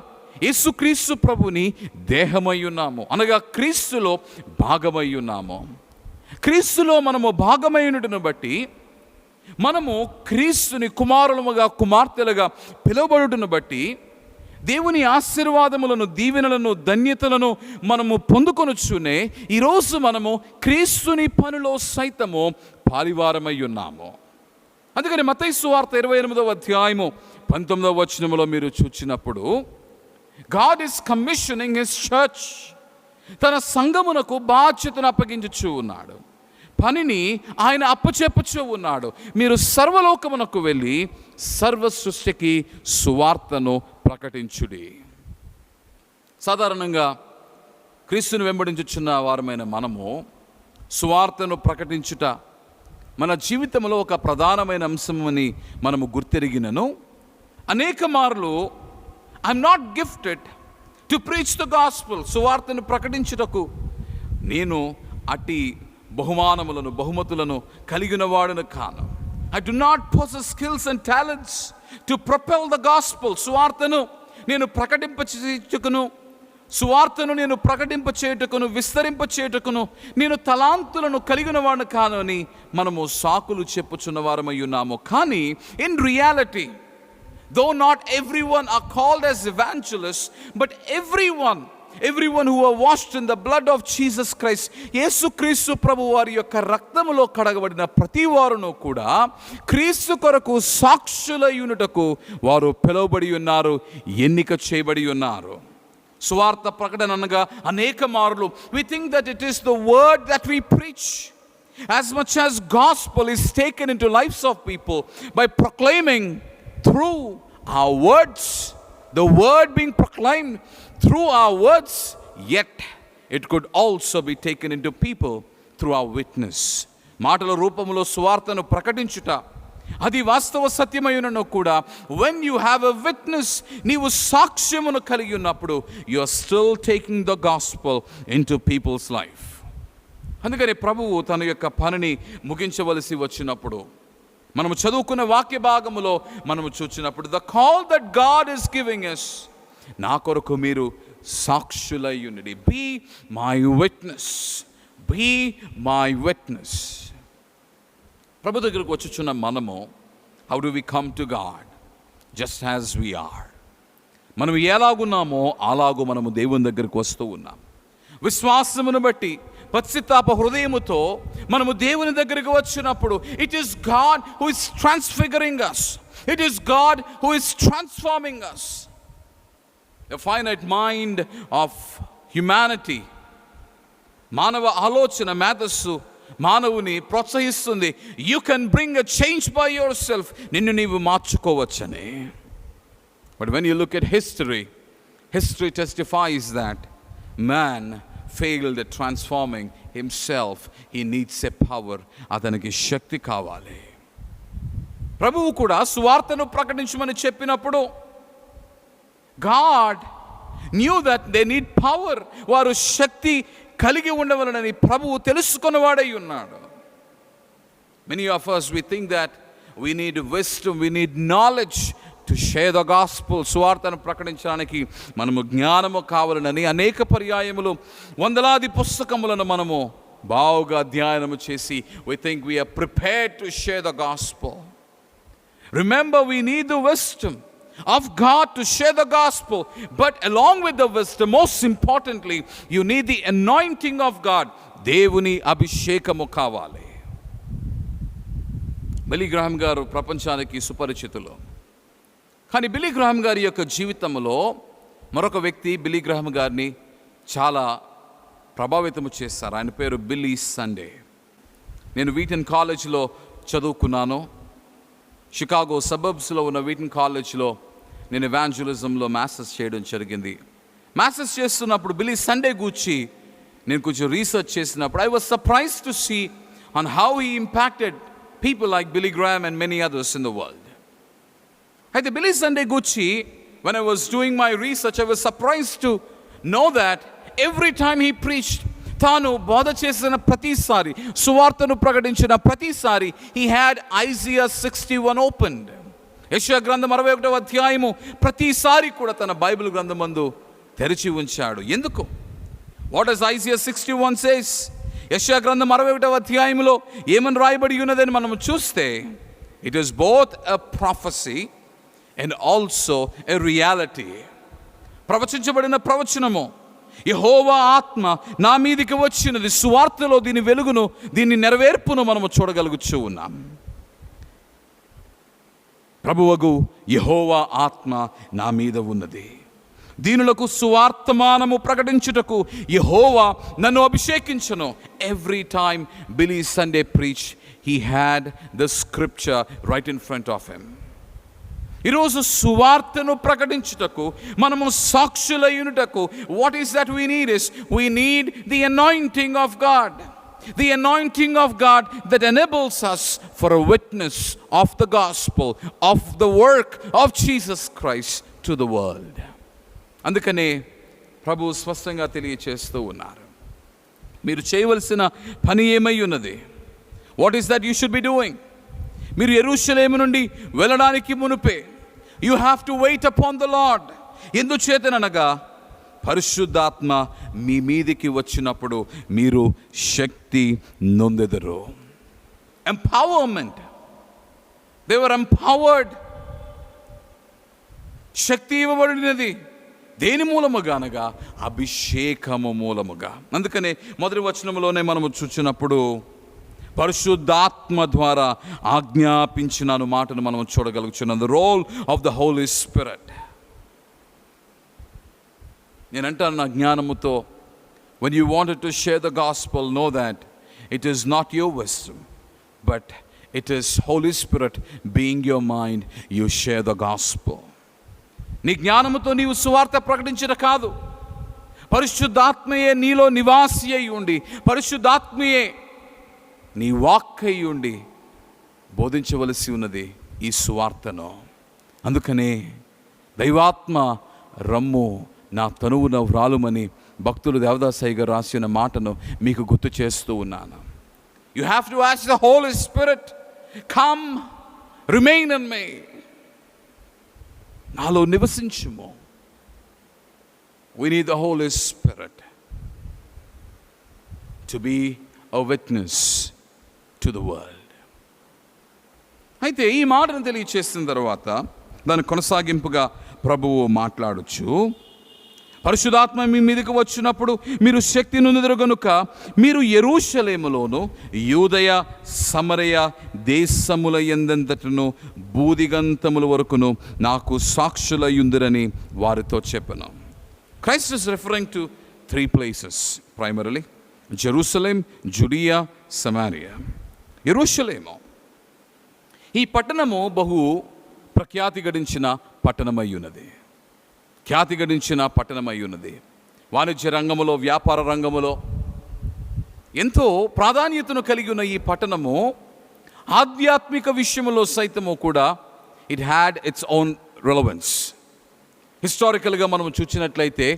యేసుక్రీస్తు ప్రభుని దేహమై ఉన్నాము, అనగా క్రీస్తులో భాగమై ఉన్నాము. క్రీస్తులో మనము భాగమైనటును బట్టి మనము క్రీస్తుని కుమారులముగా కుమార్తెలుగా పిలువబడుటను బట్టి దేవుని ఆశీర్వాదములను, దీవెనలను, ధన్యతలను మనము పొందుకొనుచునే ఈరోజు మనము క్రీస్తుని పనిలో సైతము పాలివారమై ఉన్నాము. అందుకని మత్తయి సువార్త 28వ అధ్యాయము 19వ వచనములో మీరు చూచినప్పుడు God is commissioning his church, తన సంఘమునకు బాధ్యతను అప్పగించుచూ ఉన్నాడు, పనిని ఆయన అప్పచెప్పుచూ ఉన్నాడు. మీరు సర్వలోకమునకు వెళ్ళి సర్వ సృష్టికి సువార్తను ప్రకటించుడి. సాధారణంగా క్రీస్తుని వెంబడించుచున్న వారమైన మనము సువార్తను ప్రకటించుట మన జీవితంలో ఒక ప్రధానమైన అంశమని మనము గుర్తెరిగినను, అనేక మార్లు I'm not gifted to preach the gospel, సువార్తను ప్రకటించుటకు నేను అట్టి బహుమతులను కలిగిన వాడును కాను. I do not possess skills and talents to propel the gospel. సువార్తను నేను ప్రకటింపచేయుటకును, సువార్తను నేను ప్రకటింపచేయుటకును, విస్తరింపచేయుటకును నేను తలాంతులను కలిగిన వాడును కాను అని మనము సాకులు చెప్పుచున్న వారమై ఉన్నాము. కానీ in reality, though not everyone are called as evangelists, but everyone who are washed in the blood of Jesus Christ, యేసుక్రీస్తు ప్రభు వారి యొక్క రక్తములో కడగబడిన ప్రతి వారును కూడా క్రీస్తు కొరకు సాక్షులయునుటకు వారు పిలువబడి ఉన్నారు, ఎన్నిక చేయబడి ఉన్నారు. సువార్త ప్రకటన అనగా అనేక మార్లు we think that it is the word that we preach. As much as gospel is taken into lives of people by proclaiming through our words, the word being proclaimed through our words, yet it could also be taken into people through our witness. మాటల రూపములో సువార్తను ప్రకటించుట అది వాస్తవ సత్యమైనను కూడా when you have a witness, నీవు సాక్ష్యమును కలిగి ఉన్నప్పుడు you are still taking the gospel into people's life. అందుకని ప్రభువు తన యొక్క పనిని ముగించవలసి వచ్చినప్పుడు మనము చదువుకున్న వాక్య భాగములో మనము చూచినప్పుడు the call that God is giving us, నా కొరకు మీరు సాక్షులై ఉండి, be my witness, be my witness. ప్రభు దగ్గరకు వచ్చుచున్న మనము how do we come to God? Just as we are. మనం ఎలాగున్నామో అలాగూ మనము దేవుని దగ్గరకు వస్తూ ఉన్నాం. విశ్వాసమును బట్టి పశ్చాత్తాప హృదయముతో మనము దేవుని దగ్గరికి వచ్చినప్పుడు it is God who is transfiguring us, it is God who is transforming us. The finite mind of humanity, మానవ ఆలోచన మేధస్సు మానవుని ప్రోత్సహిస్తుంది, you can bring a change by yourself, నిన్ను నీవు మార్చుకోవచ్చని. But when you look at history testifies that man failed at transforming himself. He needs a power. అతనికి శక్తి కావాలి. ప్రభువు కూడా సువార్తను ప్రకటించమని చెప్పినప్పుడు God knew that they need power. వారు శక్తి కలిగి ఉండవలనని ప్రభువు తెలుసుకున్నవాడై ఉన్నాడు. Many of us, we think that we need wisdom, we need knowledge to share the gospel. సువార్తను ప్రకటించడానికి మనము జ్ఞానము కావాలని అనేక పర్యాయములు వందలాది పుస్తకములను మనము బావుగా అధ్యయనము చేసి we think we are prepared to share the gospel. Remember, we need the wisdom of God to share the gospel, but along with the wisdom, most importantly, you need the anointing of God. దేవుని అభిషేకము కావాలి. Billy Graham గారు ప్రపంచానికి సుపరిచితులు. కానీ Billy Graham గారి యొక్క జీవితంలో మరొక వ్యక్తి బిల్లీ గ్రాహం గారిని చాలా ప్రభావితము చేస్తారు. ఆయన పేరు బిల్లీ సండే. నేను వీటన్ కాలేజ్లో చదువుకున్నాను. షికాగో సబర్బ్స్లో ఉన్న వీటన్ కాలేజ్లో నేను ఎవాంజలిజంలో మాస్టర్స్ చేయడం జరిగింది. మాస్టర్స్ చేస్తున్నప్పుడు బిల్లీ సండే గూర్చి నేను కొంచెం రీసెర్చ్ చేసినప్పుడు I was surprised to see on how he impacted people like Billy Graham and many others in the world. అయితే బిల్లీ సండే గూర్చి when I was doing my research, I was surprised to know that every time he preached, తాను బోధ చేసిన ప్రతిసారి, సువార్తను ప్రకటించిన ప్రతిసారి he had Isaiah 61 opened. యెషయా గ్రంథం 61వ అధ్యాయము ప్రతిసారి కూడా తన బైబిల్ గ్రంథమందు తెరిచి ఉంచాడు. ఎందుకు? What does Isaiah 61 says? యెషయా గ్రంథం 61వ అధ్యాయంలో ఏమని రాయబడి ఉన్నదని మనం చూస్తే, it is both a prophecy and also a reality. ప్రవచించబడిన ప్రవచనము, యెహోవా ఆత్మ నా మీదికి వచ్చినది, సువార్తలో దీని వెలుగును, దీని నెరవేర్పును మనము చూడగలుగుతూ ఉన్నాం. ప్రభువగు యెహోవా ఆత్మ నా మీద ఉన్నది, దీనులకు సువార్తమానము ప్రకటించుటకు యెహోవా నన్ను అభిషేకించును. Every time Billy Sunday preach, he had the scripture right in front of him. ఈరోజు సువార్తను ప్రకటించుటకు, మనము సాక్షులయ్యుటకు, what is that we need is, we need the anointing of God. The anointing of God that enables us for a witness of the gospel, of the work of Jesus Christ to the world. అందుకనే ప్రభు స్పష్టంగా తెలియచేస్తూ ఉన్నారు, మీరు చేయవలసిన పని ఏమై ఉన్నది. What is that you should be doing? మీరు యెరూషలేము నుండి వెళ్ళడానికి మునుపే you have to wait upon the Lord. ఎందుచేతనగా పరిశుద్ధాత్మ మీ మీదికి వచ్చినప్పుడు మీరు శక్తి నొందెదరు. ఎంపవర్మెంట్. They were empowered. శక్తి ఇవ్వబడినది దేని మూలముగా అనగా అభిషేకము మూలముగా. అందుకనే మొదటి వచనంలోనే మనము చూచినప్పుడు పరిశుద్ధాత్మ ద్వారా ఆజ్ఞాపించిన మాటను మనం చూడగలుగుతున్నాం. The role of the Holy Spirit. నేను అంటాను నా జ్ఞానముతో, when you wanted to share the gospel, know that it is not your wisdom, but it is Holy Spirit being your mind, you share the gospel. నీ జ్ఞానముతో నీవు సువార్త ప్రకటించడం కాదు, పరిశుద్ధాత్మయే నీలో నివాసి అయి ఉండి, పరిశుద్ధాత్మయే నీ వాక్ అయి ఉండి బోధించవలసి ఉన్నది ఈ సువార్తను. అందుకనే దైవాత్మ రమ్ము నా తనువున వ్రాలుమని భక్తులు దేవదాసయ్య గారు రాసిన మాటను మీకు గుర్తు చేస్తూ ఉన్నాను. You have to ask the Holy Spirit, come remain in me, నాలో నివసించుము. We need the Holy Spirit to be a witness to the world. అయితే ఈ మాటను తెలియచేసిన తర్వాత దాని కొనసాగింపుగా ప్రభువు మాట్లాడొచ్చు, పరిశుద్ధాత్మ మీ మీదకి వచ్చినప్పుడు మీరు శక్తి నొందెదరు గనుక మీరు యెరూషలేములోను యూదయ సమరయ దేశముల యందంతటను బూదిగంతముల వరకును నాకు సాక్షులయ్యుందురని వారితో చెప్పను. Christ is referring to 3 places primarily: Jerusalem, Judea, Samaria. యెరూషలేము ఈ పట్టణము బహు ప్రఖ్యాతి గడించిన పట్టణమై ఉన్నది, ఖ్యాతి గడించిన పట్టణమై ఉన్నది. వాణిజ్య రంగములో, వ్యాపార రంగములో ఎంతో ప్రాధాన్యతను కలిగి ఉన్న ఈ పట్టణము ఆధ్యాత్మిక విషయంలో సైతము కూడా it had its own relevance. హిస్టారికల్గా మనం చూసినట్లయితే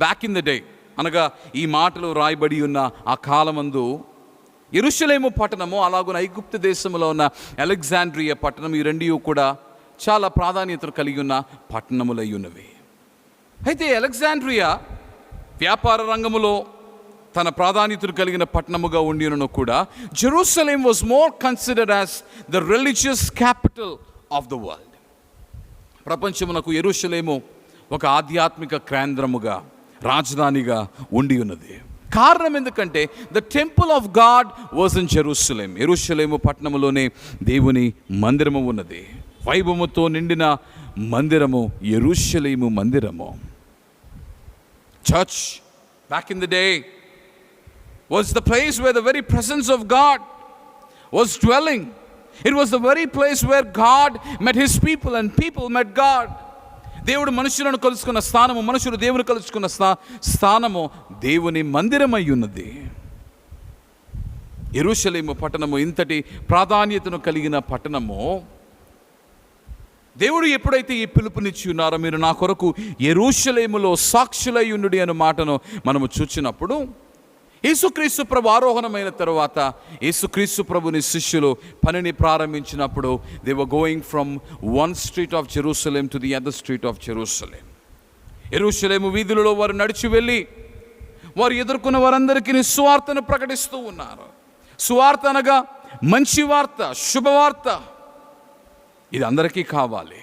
బ్యాక్ ఇన్ ద డే, అనగా ఈ మాటలు రాయబడి ఉన్న ఆ కాలమందు యెరూషలేము పట్టణము, అలాగున ఐగుప్తు దేశంలో ఉన్న అలెగ్జాండ్రియా పట్టణం, ఈ రెండు కూడా చాలా ప్రాధాన్యతను కలిగి ఉన్న పట్టణములై ఉన్నవి. అయితే అలెగ్జాండ్రియా వ్యాపార రంగములో తన ప్రాధాన్యతను కలిగిన పట్టణముగా ఉండినను కూడా Jerusalem was more considered as the religious capital of the world. ప్రపంచమునకు యెరూషలేము ఒక ఆధ్యాత్మిక కేంద్రముగా, రాజధానిగా ఉండి ఉన్నది. కారణం ఎందుకంటే the temple of God was in Jerusalem. యెరూషలేము పట్టణములోనే దేవుని మందిరము ఉన్నది. వైభవముతో నిండిన మందిరము యెరూషలేము మందిరము. Church back in the day was the place where the very presence of God was dwelling. It was the very place where God met his people and people met God. దేవుడు మనుషులను కలుసుకున్న స్థానము, మనుషులు దేవుని కలుసుకున్న స్థానము దేవుని మందిరమై ఉన్నది. యెరూషలేము పట్టణము ఇంతటి ప్రాధాన్యతను కలిగిన పట్టణము. దేవుడు ఎప్పుడైతే ఈ పిలుపునిచ్చి ఉన్నారో, మీరు నా కొరకు యెరూషలేములో సాక్షులై ఉండుడి అనే మాటను మనము చూచినప్పుడు యేసుక్రీస్తు ప్రభు ఆరోహణమైన తరువాత యేసుక్రీస్తు ప్రభుని శిష్యులు పనిని ప్రారంభించినప్పుడు they were going from one street of Jerusalem to the other street of Jerusalem. యెరూషలేము వీధులలో వారు నడిచి వెళ్ళి వారు ఎదుర్కొన్న వారందరికీ సువార్తను ప్రకటిస్తూ ఉన్నారు. సువార్త అనగా మంచి వార్త, శుభవార్త. ఇది అందరికీ కావాలి.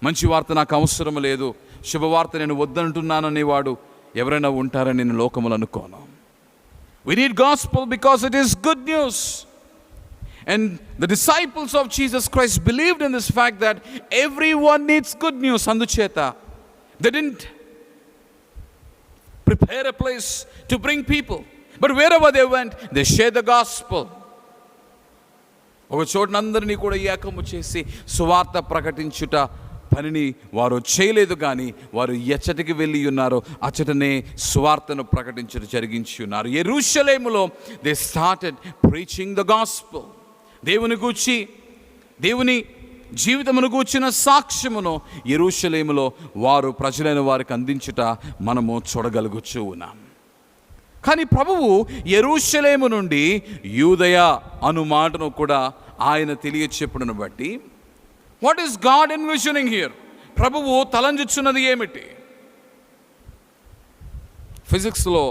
మంచి వార్త నాకు అవసరం లేదు, శుభవార్త నేను వద్దంటున్నాననేవాడు ఎవరైనా ఉంటారని నేను లోకములు అనుకోను. We need gospel because it is good news. And the disciples of Jesus Christ believed in this fact that everyone needs good news. అందుచేత they didn't prepare a place to bring people, but wherever they went, they shared the gospel. ఒక చోటనందరినీ కూడా ఏకము చేసి సువార్త ప్రకటించుట పనిని వారు చేయలేదు, కానీ వారు ఎచ్చటికి వెళ్ళి ఉన్నారో అచ్చటనే సువార్తను ప్రకటించడం జరిగించి ఉన్నారు. యెరూషలేములో they started preaching the gospel. దేవుని గూర్చి, దేవుని జీవితమును గూర్చిన సాక్ష్యమును యెరూషలేములో వారు ప్రజలైన వారికి అందించుట మనము చూడగలుగుచూ ఉన్నాం. కానీ ప్రభువు యెరూషలేము నుండి యూదయ అను మాటను కూడా ఆయన తెలియచెప్పుడును బట్టి what is God envisioning here? ప్రభువు తలంచుచున్నది ఏమిటి? ఫిజిక్స్లో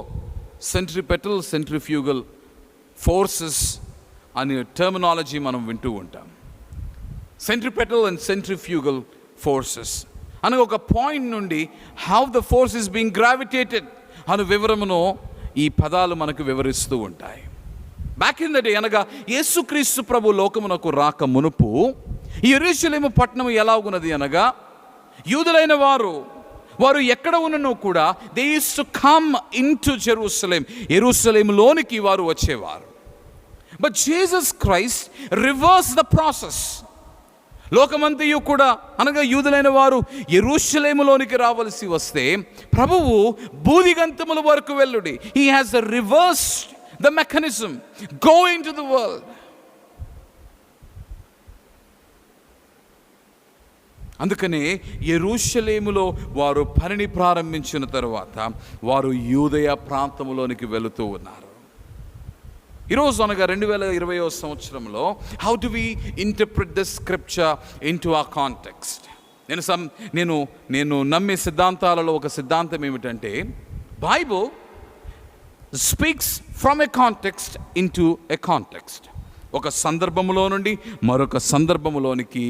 సెంట్రిపెటల్, సెంట్రిఫ్యూగల్ ఫోర్సెస్ అనే టర్మినాలజీ మనం వింటూ ఉంటాం. సెంట్రిపెటల్ అండ్ సెంట్రిఫ్యూగల్ ఫోర్సెస్ అనగా ఒక పాయింట్ నుండి how the force is being gravitated అను వివరమును ఈ పదాలు మనకు వివరిస్తూ ఉంటాయి. బ్యాక్ ఇన్ ద డే అనగా యేసుక్రీస్తు ప్రభు లోకమునకు రాక మునుపు ఈ యెరూషలేము పట్టణం ఎలాగున్నది అనగా యూదులైన వారు ఎక్కడ ఉన్ననో కూడా they use to come in to Jerusalem, యెరూషలేములోనికి వారు వచ్చేవారు. But Jesus Christ reverse the process. లోకమంతయు కూడా అనగా యూదులైన వారు యెరూషలేములోనికి రావలసి వస్తే ప్రభువు బూదిగంతముల వరకు వెళ్ళుడి. He has reversed the mechanism, go in to the world. అందుకనే యెరూషలేములో వారు పనిని ప్రారంభించిన తర్వాత వారు యూదయ ప్రాంతంలోనికి వెళుతూ ఉన్నారు. ఈరోజు అనగా 2020 సంవత్సరంలో how do we interpret the scripture into a context? నేను నమ్మే సిద్ధాంతాలలో ఒక సిద్ధాంతం ఏమిటంటే Bible speaks from a context into a context. ఒక సందర్భములో నుండి మరొక సందర్భములోనికి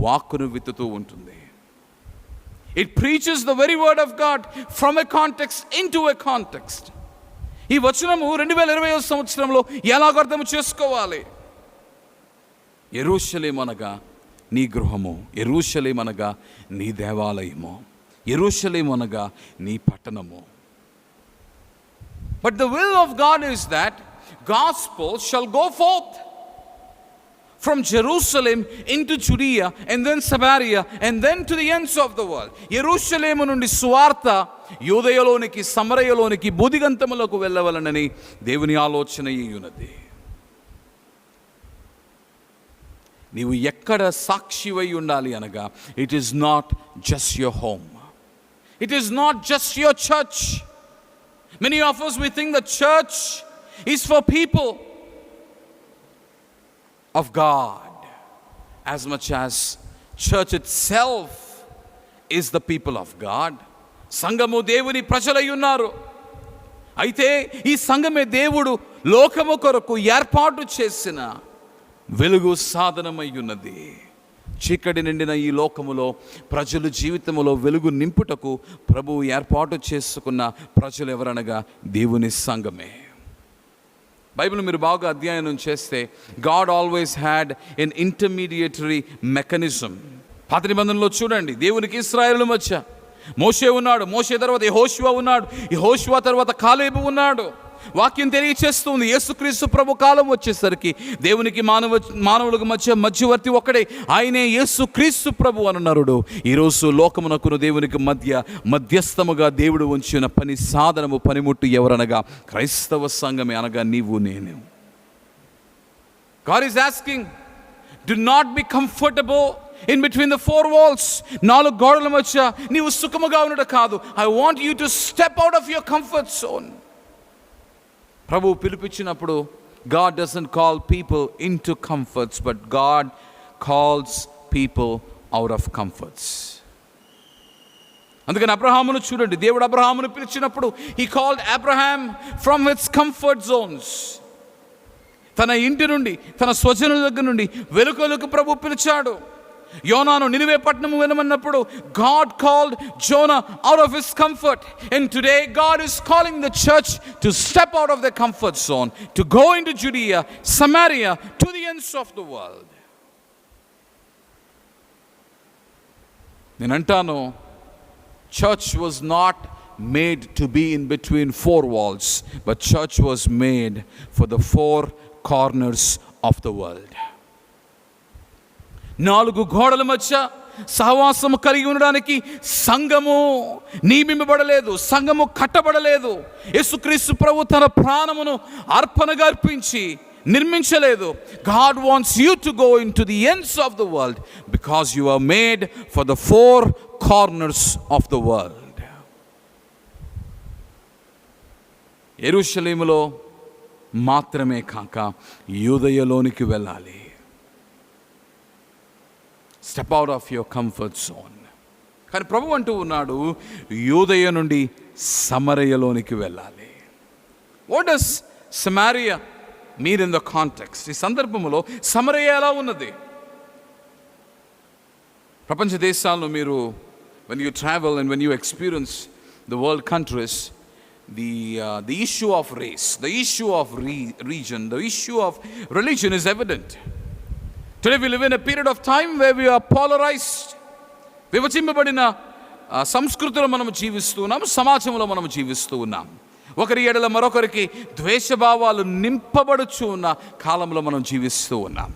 వాక్కును విత్తుతూ ఉంటుంది. It preaches the very word of God from a context into a context. ఈ వచనము 2020 సంవత్సరంలో ఎలాగ అర్థం చేసుకోవాలి? యెరూషలేము అనగా నీ గృహము, యెరూషలేము అనగా నీ దేవాలయము, యెరూషలేము అనగా నీ పట్టణము. But the will of God is that gospel shall go fourth from Jerusalem into Judea and then Samaria and then to the ends of the world. యెరూషలేము నుండి సువార్త యూదయలోనికి, సమరయలోనికి, బూదిగంతములకు వెళ్ళవలనని దేవుని ఆలోచన ఈ ఉన్నది. నీవు ఎక్కడ సాక్షివై ఉండాలి అనగా it is not just your home, it is not just your church. Many of us we think the church is for people of God as much as church itself is the people of God. సంఘము దేవుని ప్రజలై ఉన్నారు. అయితే ఈ సంఘమే దేవుడు లోకము కొరకు ఏర్పాటు చేసిన వెలుగు సాధనమై ఉన్నది. చీకటి నిండిన ఈ లోకములో ప్రజలు జీవితములో వెలుగు నింపుటకు ప్రభువు ఏర్పాటు చేసుకున్న ప్రజలు ఎవరనగా దేవుని సంఘమే. బైబిల్ మీరు బాగా అధ్యయనం చేస్తే God always had an intermediatory mechanism. పాత నిబంధనలో చూడండి, దేవునికి ఇశ్రాయేలు మధ్య మోషే ఉన్నాడు, మోషే తర్వాత యెహోషువ ఉన్నాడు, యెహోషువ తర్వాత కాలేబు ఉన్నాడు. వాక్యం తెలియచేస్తుంది యేసుక్రీస్తు ప్రభు కాలం వచ్చేసరికి దేవునికి మానవులకు మధ్యవర్తి ఒక్కడే, ఆయనే యేసుక్రీస్తు ప్రభు అనున్నారుడు. ఈరోజు లోకమునకును దేవునికి మధ్యస్థముగా దేవుడు ఉంచిన పని సాధనము, పనిముట్టు ఎవరనగా క్రైస్తవ సంఘమే, అనగా నీవు నేను. God is asking, do not be comfortable in between the four walls. నాలుగు గోడల మధ్య నీవు సుఖముగా ఉండడం కాదు. I want you to step out of your comfort zone. Prabhu పిలిపించినప్పుడు God doesn't call people into comforts, but God calls people out of comforts. అందుకని అబ్రహామును చూడండి, దేవుడు అబ్రహామును పిలిచినప్పుడు he called Abraham from his comfort zones. తన ఇంటి నుండి, తన స్వజనుల దగ్గర నుండి వెలుకలకు ప్రభు పిలిచాడు. యోనాను నినివే పట్టణము వెళ్ళమన్నప్పుడు God called Jonah out of his comfort. And today God is calling the church to step out of their comfort zone, to go into Judea, Samaria, to the ends of the world. నేనంటాను, church was not made to be in between four walls, but church was made for the four corners of the world. నాలుగు గోడల మధ్య సహవాసము కలిగి ఉండడానికి సంఘము నియమింపబడలేదు, సంఘము కట్టబడలేదు. యేసుక్రీస్తు ప్రభు తన ప్రాణమును అర్పణగా అర్పించి నిర్మించలేదు. God wants you to go into the ends of the world because you are made for the four corners of the world. యెరూషలేములో మాత్రమే కాక యూదయలోనికి వెళ్ళాలి. Step out of your comfort zone. కానీ ప్రభు అంటూ ఉన్నాడు, యూదయ నుండి సమరయలోనికి వెళ్ళాలి. What does Samaria mean in the context? ఈ సందర్భంలో సమరయ ఎలా ఉన్నది? ప్రపంచ దేశాలను మీరు when you travel and when you experience the world countries, the issue of race, the issue of region, the issue of religion is evident. Today we live in a period of time where we are polarized. విభజింపబడిన సంస్కృతిలో మనం జీవిస్తూ ఉన్నాం, సమాజంలో మనం జీవిస్తూ ఉన్నాం. ఒకరి ఎడల మరొకరికి ద్వేషభావాలు నింపబడుచు ఉన్న కాలంలో మనం జీవిస్తూ ఉన్నాం.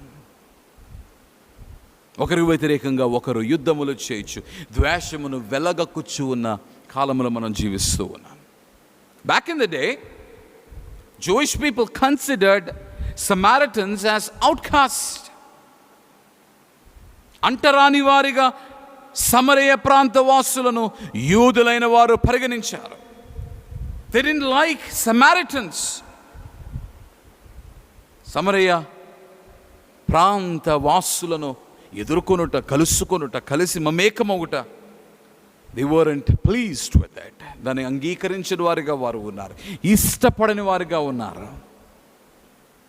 ఒకరి వ్యతిరేకంగా ఒకరు యుద్ధములు చేయొచ్చు, ద్వేషమును వెలగక్కుచు ఉన్న కాలంలో మనం జీవిస్తూ ఉన్నాం. Back in the day, Jewish people considered Samaritans as outcasts. అంటరాని వారిగా సమరయ ప్రాంత వాసులను యూదులైన వారు పరిగణించారు. They didn't like Samaritans. సమరయ ప్రాంత వాసులను ఎదుర్కొనుట, కలుసుకొనుట, కలిసి మమేకమవుట, they weren't pleased with that. దాన్ని అంగీకరించిన వారిగా వారు ఉన్నారు, ఇష్టపడని వారిగా ఉన్నారు.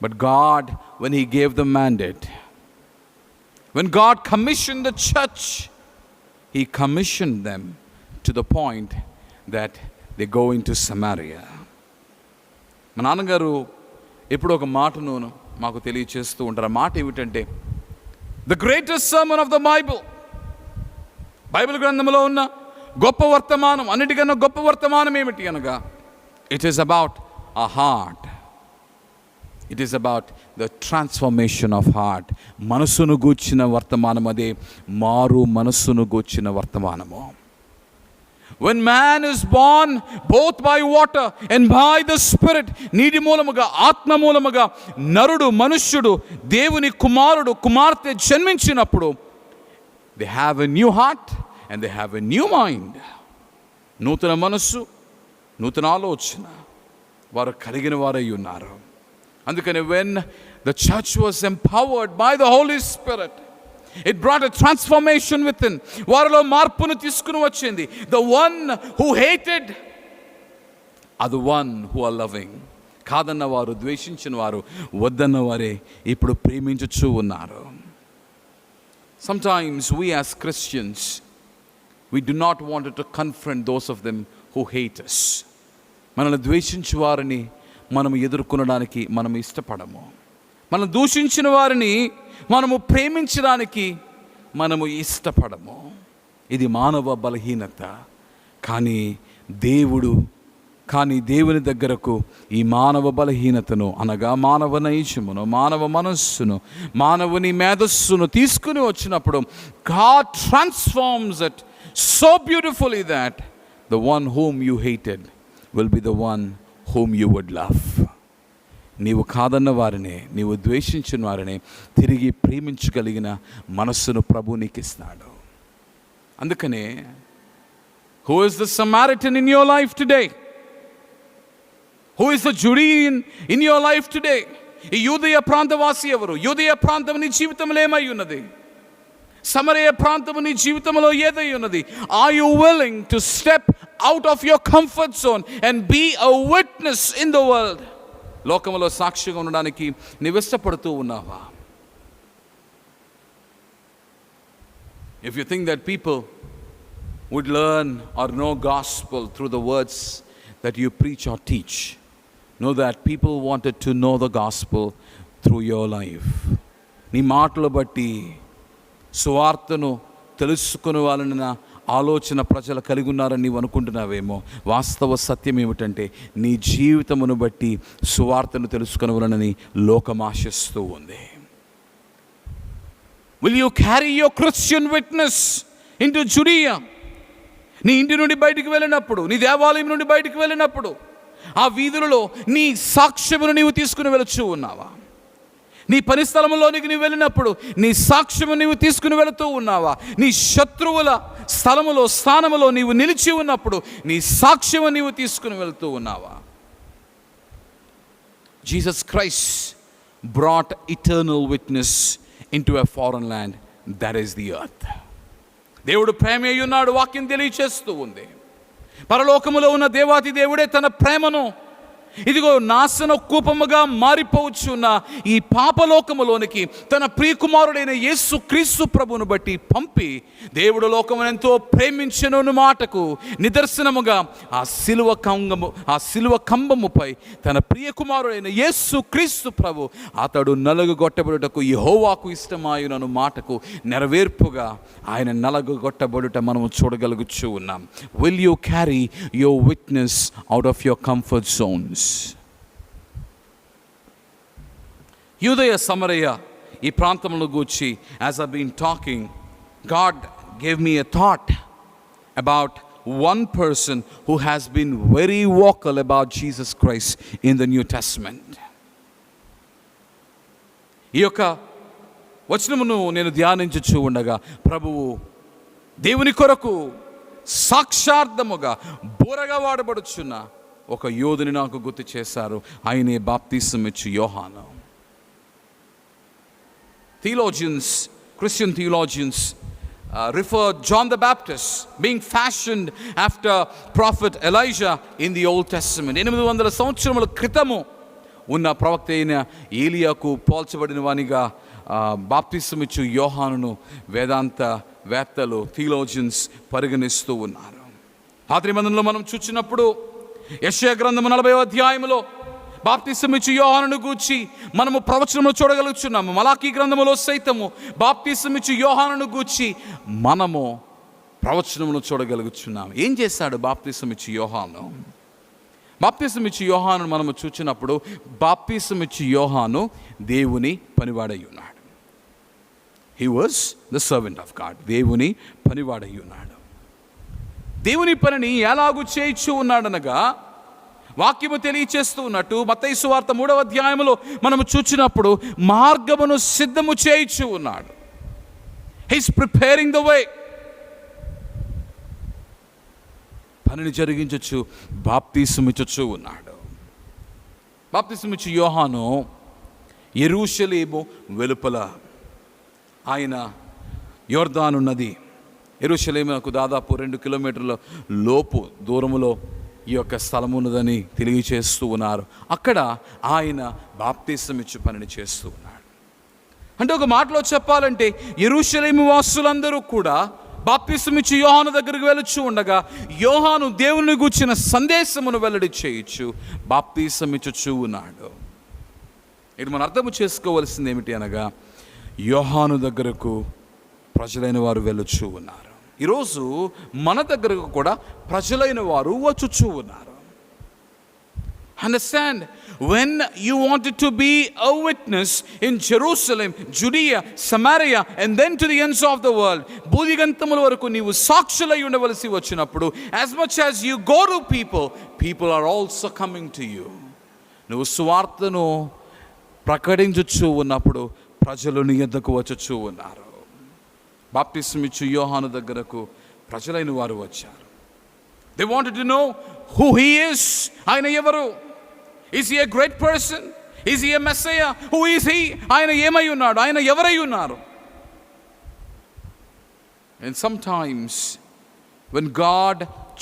But God, when He gave the mandate, when God commissioned the church, He commissioned them to the point that they go into Samaria. మా నాన్నగారు ఎప్పుడో ఒక మాటను మాకు తెలియచేస్తూ ఉంటారు. ఆ మాట ఏమిటంటే, the greatest sermon of the Bible, Bible గ్రంథంలో ఉన్న గొప్ప వర్తమానం, అన్నిటికన్నా గొప్ప వర్తమానం ఏమిటి అనగా, it is about a heart. It is about the transformation of heart. మనసును గూర్చిన వర్తమానం, అదే మారు మనసును గూర్చిన వర్తమానము. When man is born both by water and by the spirit, నీటి మూలముగా ఆత్మ మూలముగా నరుడు, మనుష్యుడు, దేవుని కుమారుడు, కుమార్తె జన్మించినప్పుడు, they have a new heart and they have a new mind. నూతన మనస్సు, నూతన ఆలోచన వారు కలిగిన వారై ఉన్నారు. అందుకని when the church was empowered by the Holy Spirit, it brought a transformation within. వారిలో మార్పును తీసుకుని వచ్చింది. The one who hated are the one who are loving. కాదన్న వారు, ద్వేషించిన వారు, వద్దన్న వారే ఇప్పుడు ప్రేమించుచూ ఉన్నారు. Sometimes we as Christians, we do not want to confront those of them who hate us. మనల్ని ద్వేషించు వారిని మనము ఎదుర్కొనడానికి మనం ఇష్టపడము. మనం దూషించిన వారిని మనము ప్రేమించడానికి మనము ఇష్టపడము. ఇది మానవ బలహీనత. కానీ దేవుని దగ్గరకు ఈ మానవ బలహీనతను, అనగా మానవ నైజమును, మానవ మనస్సును, మానవుని మేధస్సును తీసుకుని వచ్చినప్పుడు, God transforms it so beautifully that the one whom you hated will be the one whom you would love. నీవు కాదన్న వారినే, నీవు ద్వేషించిన వారినే తిరిగి ప్రేమించగలిగిన మనస్సును ప్రభు నీకు ఇస్తాడు. అందుకనే, who is the Samaritan in your life today? Who is the Judean in your life today? ఈ యూదయ ప్రాంతవాసి ఎవరు? యూదయ ప్రాంతం నీ జీవితంలో ఏమై ఉన్నది? సమరయ ప్రాంతము నీ జీవితంలో ఏదై ఉన్నది? Are you willing to step out of your comfort zone and be a witness in the world? లోకములో సాక్షిగా ఉండడానికి నీవు ఇష్టపడుతూ ఉన్నావా? If you think that people would learn or know gospel through the words that you preach or teach, know that people wanted to know the gospel through your life. నీ మాటలు బట్టి సువార్తను తెలుసుకునే వాళ్ళని ఆలోచన ప్రజలు కలిగి ఉన్నారని నీవు అనుకుంటున్నావేమో. వాస్తవ సత్యం ఏమిటంటే నీ జీవితమును బట్టి సువార్తను తెలుసుకునేవాళ్ళని లోకం ఆశిస్తూ ఉంది. Will you carry your Christian witness into Judea? నీ ఇంటి నుండి బయటికి వెళ్ళినప్పుడు, నీ దేవాలయం నుండి బయటికి వెళ్ళినప్పుడు, ఆ వీధులలో నీ సాక్ష్యమును నీవు తీసుకుని వెళుచూ ఉన్నావా? నీ పని స్థలంలోనికి నీవు వెళ్ళినప్పుడు నీ సాక్ష్యము నీవు తీసుకుని వెళుతూ ఉన్నావా? నీ శత్రువుల స్థానములో నీవు నిలిచి ఉన్నప్పుడు నీ సాక్ష్యము నీవు తీసుకుని వెళుతూ ఉన్నావా? Jesus Christ brought eternal witness into a foreign land, that is the earth. దేవుడు ప్రేమ అయి ఉన్నాడు, వాక్యం తెలియచేస్తూ ఉంది. పరలోకములో ఉన్న దేవాతి దేవుడే తన ప్రేమను ఇదిగో నాశన కూపముగా మారిపోవచ్చున్న ఈ పాపలోకములోనికి తన ప్రియకుమారుడైన యేసు క్రీస్తు ప్రభువును బట్టి పంపి దేవుడు లోకమును ఎంతో ప్రేమించెను మాటకు నిదర్శనముగా ఆ శిలువ కంబముపై తన ప్రియకుమారుడైన యేసు క్రీస్తు ప్రభు అతడు నలుగుగొట్టబడుటకు యెహోవాకు ఇష్టమాయునను మాటకు నెరవేర్పుగా ఆయన నలుగుగొట్టబడుట మనము చూడగలుగుచూ ఉన్నాం. Will you carry your witness out of your comfort zones? యూదయ సమరయ ఈ ప్రాంతమును గూర్చి, as I've been talking, God gave me a thought about one person who has been very vocal about Jesus Christ in the New Testament. ఈ యొక్క వచనమును నేను ధ్యానించుచూ ఉండగా ప్రభువు దేవుని కొరకు సాక్షార్థముగా బోరగా వాడబడుచున్న ఒక యోధుని నాకు గుర్తు చేశారు. ఆయనే బాప్తిసం ఇచ్చు యోహాను. Christian theologians refer John the Baptist being fashioned after prophet Elijah in the Old Testament. 800 సంవత్సరముల క్రితము ఉన్న ప్రవక్త అయిన ఏలియాకు పోల్చబడిన వానిగా బాప్తిసం ఇచ్చు యోహానును వేత్తలు థియోలాజియన్స్ పరిగణిస్తూ ఉన్నారు. పాత నిబంధనలో మనం చూచినప్పుడు యెషయా గ్రంథము 40వ అధ్యాయములో బాప్తిసం ఇచ్చు యోహానును గూర్చి మనము ప్రవచనము చూడగలుగుతున్నాము. మలాకీ గ్రంథములో సైతము బాప్తిసం ఇచ్చు యోహానును గూర్చి మనము ప్రవచనమును చూడగలుగుతున్నాము. ఏం చేశాడు బాప్తిసం ఇచ్చు యోహాను? బాప్తిసం ఇచ్చు యోహాను మనము చూచినప్పుడు బాప్తిసం ఇచ్చు యోహాను దేవుని పనివాడై ఉన్నాడు. He was the servant of God. దేవుని పనివాడై ఉన్నాడు. దేవుని పనిని ఎలాగూ చేయించు ఉన్నాడనగా వాక్యము తెలియచేస్తూ ఉన్నట్టు మత్తయి సువార్త 3వ అధ్యాయములో మనము చూచినప్పుడు మార్గమును సిద్ధము చేయించు ఉన్నాడు. He's preparing the way. పనిని జరిగించచ్చు, బాప్తిసమిచ్చు ఉన్నాడు. బాప్తిసమిచ్చు యోహాను యెరూషలేము వెలుపల ఆయన యోర్దాను నది, యెరూషలేమునకు దాదాపు 2 కిలోమీటర్ల లోపు దూరములో ఈ యొక్క స్థలం ఉన్నదని తెలియచేస్తూ ఉన్నారు. అక్కడ ఆయన బాప్తిసం ఇచ్చు పనిని చేస్తూ ఉన్నాడు. అంటే ఒక మాటలో చెప్పాలంటే యెరూషలేము వాసులందరూ కూడా బాప్తిసం ఇచ్చి యోహాను దగ్గరికి వెళ్ళొచ్చు ఉండగా యోహాను దేవుని గూర్చిన సందేశమును వెల్లడి చేయొచ్చు, బాప్తిసం ఇచ్చుచూ ఉన్నాడు. ఇది మనం అర్థం చేసుకోవలసింది ఏమిటి అనగా యోహాను దగ్గరకు ప్రజలైన వారు వెళ్ళొచ్చు ఉన్నారు. ఈరోజు మన దగ్గరకు కూడా ప్రజలైన వారు వచ్చుచూ ఉన్నారు. Understand, when you wanted to be a witness in Jerusalem, Judea, Samaria and then to the ends of the world, బూదిగంతముల వరకు నీవు సాక్షులై ఉండవలసి వచ్చినప్పుడు, as much as you go to people are also coming to you. నువ్వు సువార్తను ప్రకటించుచూ ఉన్నప్పుడు ప్రజలు నీ యొద్దకు వచ్చుచూ ఉన్నారు. బాప్తిసం ఇచ్చు యోహాను దగ్గరకు ప్రజలైన వారు వచ్చారు. They wanted to know who he is. ఆయన ఎవరు? Is he a great person? Is he a Messiah? Who is he? ఆయన ఏమై ఉన్నాడు? ఆయన ఎవరై ఉన్నారు? And sometimes when God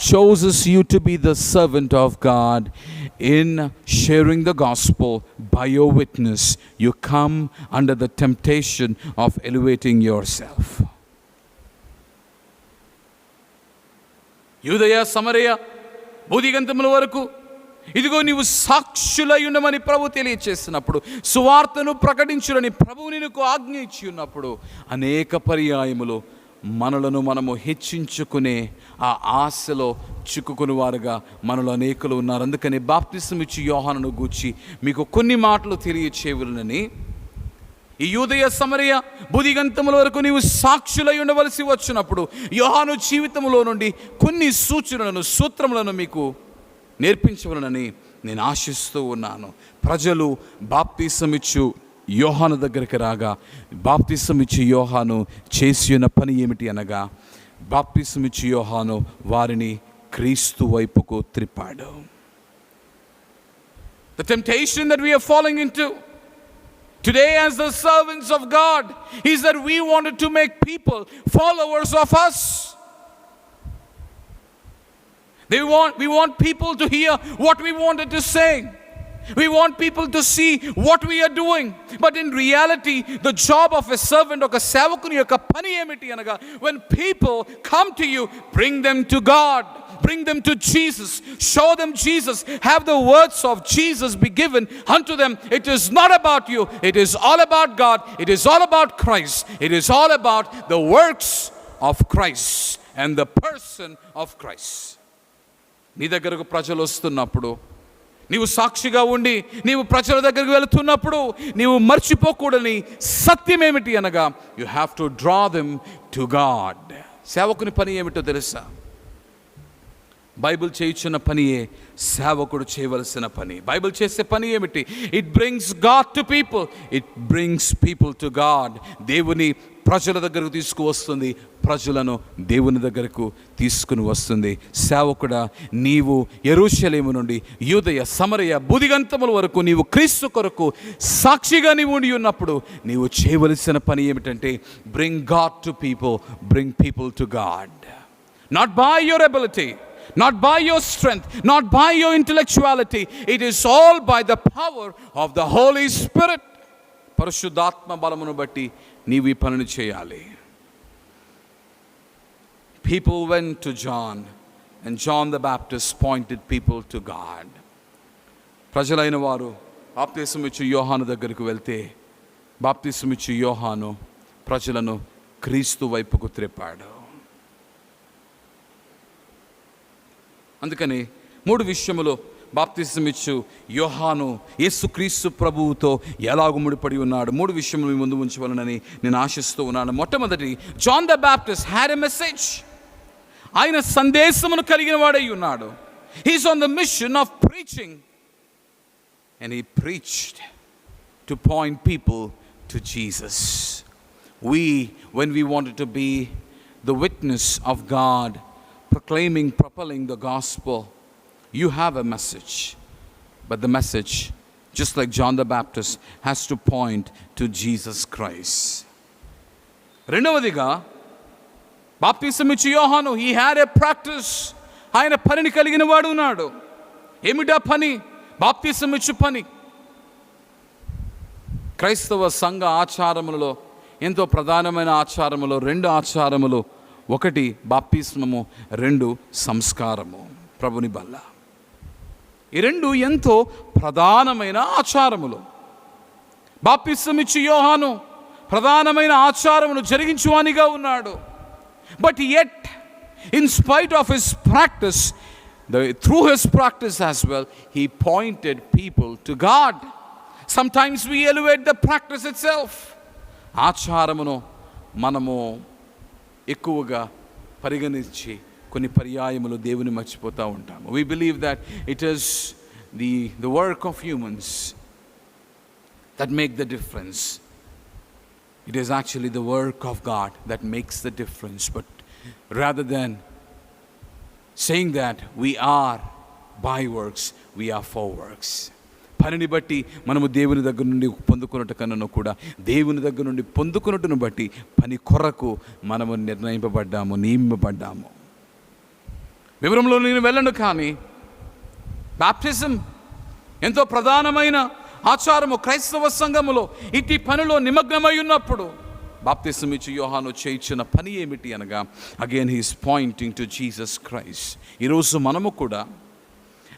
chooses you to be the servant of God in sharing the gospel by your witness, you come under the temptation of elevating yourself. యూదయ, సమరయ, బూదిగంతముల వరకు ఇదిగో నీవు సాక్షులై ఉండమని ప్రభు తెలియచేసినప్పుడు, సువార్తను ప్రకటించులని ప్రభువు నీకు ఆజ్ఞ ఇచ్చి ఉన్నప్పుడు, అనేక పర్యాయములు మనలను మనము హెచ్చించుకునే ఆ ఆశలో చిక్కుకుని వారుగా మనలో అనేకులు ఉన్నారు. అందుకని బాప్తిసం ఇచ్చి యోహానును గూర్చి మీకు కొన్ని మాటలు తెలియచేయవలనని, ఈ యూదయ, సమరయ, బుదిగంతముల వరకు నీవు సాక్షులై ఉండవలసి వచ్చినప్పుడు యోహాను జీవితంలో నుండి కొన్ని సూచనలను, సూత్రములను మీకు నేర్పించవలనని నేను ఆశిస్తూ ఉన్నాను. ప్రజలు బాప్తిసం ఇచ్చు యోహాను దగ్గరికి రాగా, బాప్తిసం ఇచ్చి యోహాను చేసి ఉన్న పని ఏమిటి అనగా, బాప్తిసం ఇచ్చి యోహాను వారిని క్రీస్తు వైపుకు త్రిప్పాడు. The temptation that we are falling into today as the servants of God is that we wanted to make people followers of us. We want people to hear what we wanted to say. We want people to see what we are doing. But in reality, the job of a servant, or a సేవకుని యొక్క పని ఏమిటి అనగా, when people come to you, bring them to God, bring them to Jesus, show them Jesus, have the words of Jesus be given unto them. It is not about you, it is all about God, it is all about Christ, it is all about the works of Christ and the person of Christ. నీ దగ్గరకు ప్రజలు వస్తున్నప్పుడు, నీవు సాక్షిగా ఉండి నీవు ప్రజల దగ్గరికి వెళుతున్నప్పుడు, నీవు మర్చిపోకూడని సత్యం ఏమిటి అనగా, you have to draw them to God. సేవకుని పని ఏమిటో తెలుసా? బైబిల్ చేయుచున్న పనియే సేవకుడు చేయవలసిన పని. బైబిల్ చేసే పని ఏమిటి? It brings God to people, it brings people to God. దేవుని ప్రజల దగ్గరకు తీసుకువస్తుంది, ప్రజలను దేవుని దగ్గరకు తీసుకుని వస్తుంది. సేవకుడా, నీవు యెరూషలేము నుండి యూదయ, సమరయ, బుదిగంతముల వరకు నీవు క్రీస్తు కొరకు సాక్షిగా నీవు ఉండి ఉన్నప్పుడు నీవు చేయవలసిన పని ఏమిటంటే, bring God to people, bring people to God. Not by your ability, not by your strength, not by your intellectuality, it is all by the power of the Holy Spirit. పరిశుద్ధాత్మ బలమును బట్టి నీవు ఈ పనిని చేయాలి. People went to John and John the Baptist pointed people to God. ప్రజలైన వారు బాప్తిసం ఇచ్చే యోహాను దగ్గరికి వెళ్తే, బాప్తిసం ఇచ్చే యోహాను ప్రజలను క్రీస్తు వైపుకు త్రిప్పాడు. అందుకని 3 విషయములు బాప్తిసం ఇచ్చు యోహాను యేసుక్రీస్తు ప్రభువుతో ఎలాగ ముడిపడి ఉన్నాడు, 3 విషయములు మీ ముందు ఉంచవలనని నేను ఆశిస్తూ ఉన్నాను. మొట్టమొదటి, John the Baptist had a message. ఆయన సందేశమును కలిగిన వాడై ఉన్నాడు. He's on the mission of preaching and he preached to point people to Jesus. when we wanted to be the witness of God, proclaiming, propelling the gospel, you have a message, but the message, just like John the Baptist, has to point to Jesus Christ. రెండవదిగా, బాప్తిసం ఇచ్చే యోహాను, he had a practice. ఆయన పనిని కలిగిన వాడు ఉన్నాడు. ఏమిటా పని? బాప్తిసం ఇచ్చు పని. క్రైస్తవ సంఘ ఆచారములలో ఎంతో ప్రధానమైన ఆచారములో 2 ఆచారములు. 1 బాప్తిస్మము, 2 సంస్కారము, ప్రభుని బల్ల. ఈ 2 ఎంతో ప్రధానమైన ఆచారములు. బాప్తిసం ఇచ్చి యోహాను ప్రధానమైన ఆచారమును జరిగించువానిగా ఉన్నాడు. But yet, in spite of his practice, through his practice as well, he pointed people to God. Sometimes we elevate the practice itself. ఆచారమును మనము ఎక్కువగా పరిగణించి కొన్ని పర్యాయములు దేవుని మర్చిపోతూ ఉంటాము. We believe that it is the work of humans that make the difference. It is actually the work of God that makes the difference. But rather than saying that we are by works, we are for works. పనిని బట్టి మనము దేవుని దగ్గర నుండి పొందుకున్నట్టు కన్నా కూడా దేవుని దగ్గర నుండి పొందుకున్నట్టును బట్టి పని కొరకు మనము నియమింపబడ్డాము. వివరంలో నేను వెళ్ళను, కానీ బాప్టిజం ఎంతో ప్రధానమైన ఆచారము. క్రైస్తవ సంఘములో ఇటు పనిలో నిమగ్నమై ఉన్నప్పుడు బాప్తిసం ఇచ్చి యోహాను చేయించిన పని ఏమిటి అనగా, again he's pointing to Jesus Christ. ఈరోజు మనము కూడా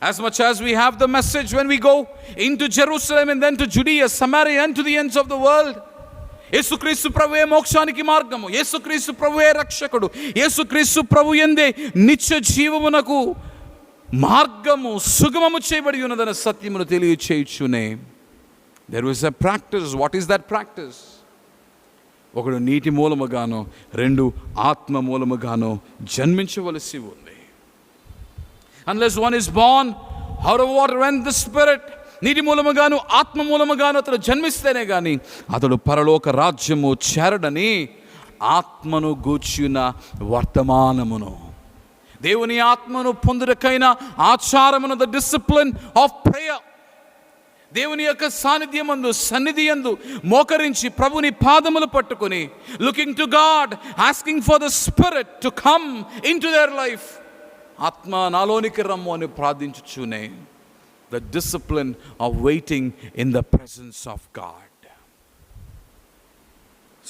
as much as we have the message when we go into Jerusalem and then to Judea, Samaria and to the ends of the world, యేసుక్రీస్తు ప్రభువే మోక్షానికి మార్గము, యేసుక్రీస్తు ప్రభువే రక్షకుడు, యేసుక్రీస్తు ప్రభు యందే నిత్య జీవమునకు మార్గము సుగమము చేయబడి ఉన్నదన్న సత్యమును తెలియచేయుచునే there was a practice. What is that practice? ఒకడు నీటి మూలముగానో రెండు ఆత్మ మూలముగానో జన్మించవలసి ఉంది. Unless one is born out of water and the spirit, నీటి మూలముగాను ఆత్మ మూలముగాను అతడు జన్మిస్తేనే కానీ అతడు పరలోక రాజ్యము చేరడని ఆత్మను గూర్చిన వర్తమానమును, దేవుని ఆత్మను పొందుటకైన ఆచారమును, ద డిసిప్లిన్ ఆఫ్ ప్రేయర్, దేవుని యొక్క సాన్నిధ్యమందు సన్నిధియందు మోకరించి ప్రభుని పాదములు పట్టుకొని looking to God, asking for the spirit to come in to their life, ఆత్మ నాలోనికి రమ్ము అని ప్రార్థించుచునే the discipline of waiting in the presence of God.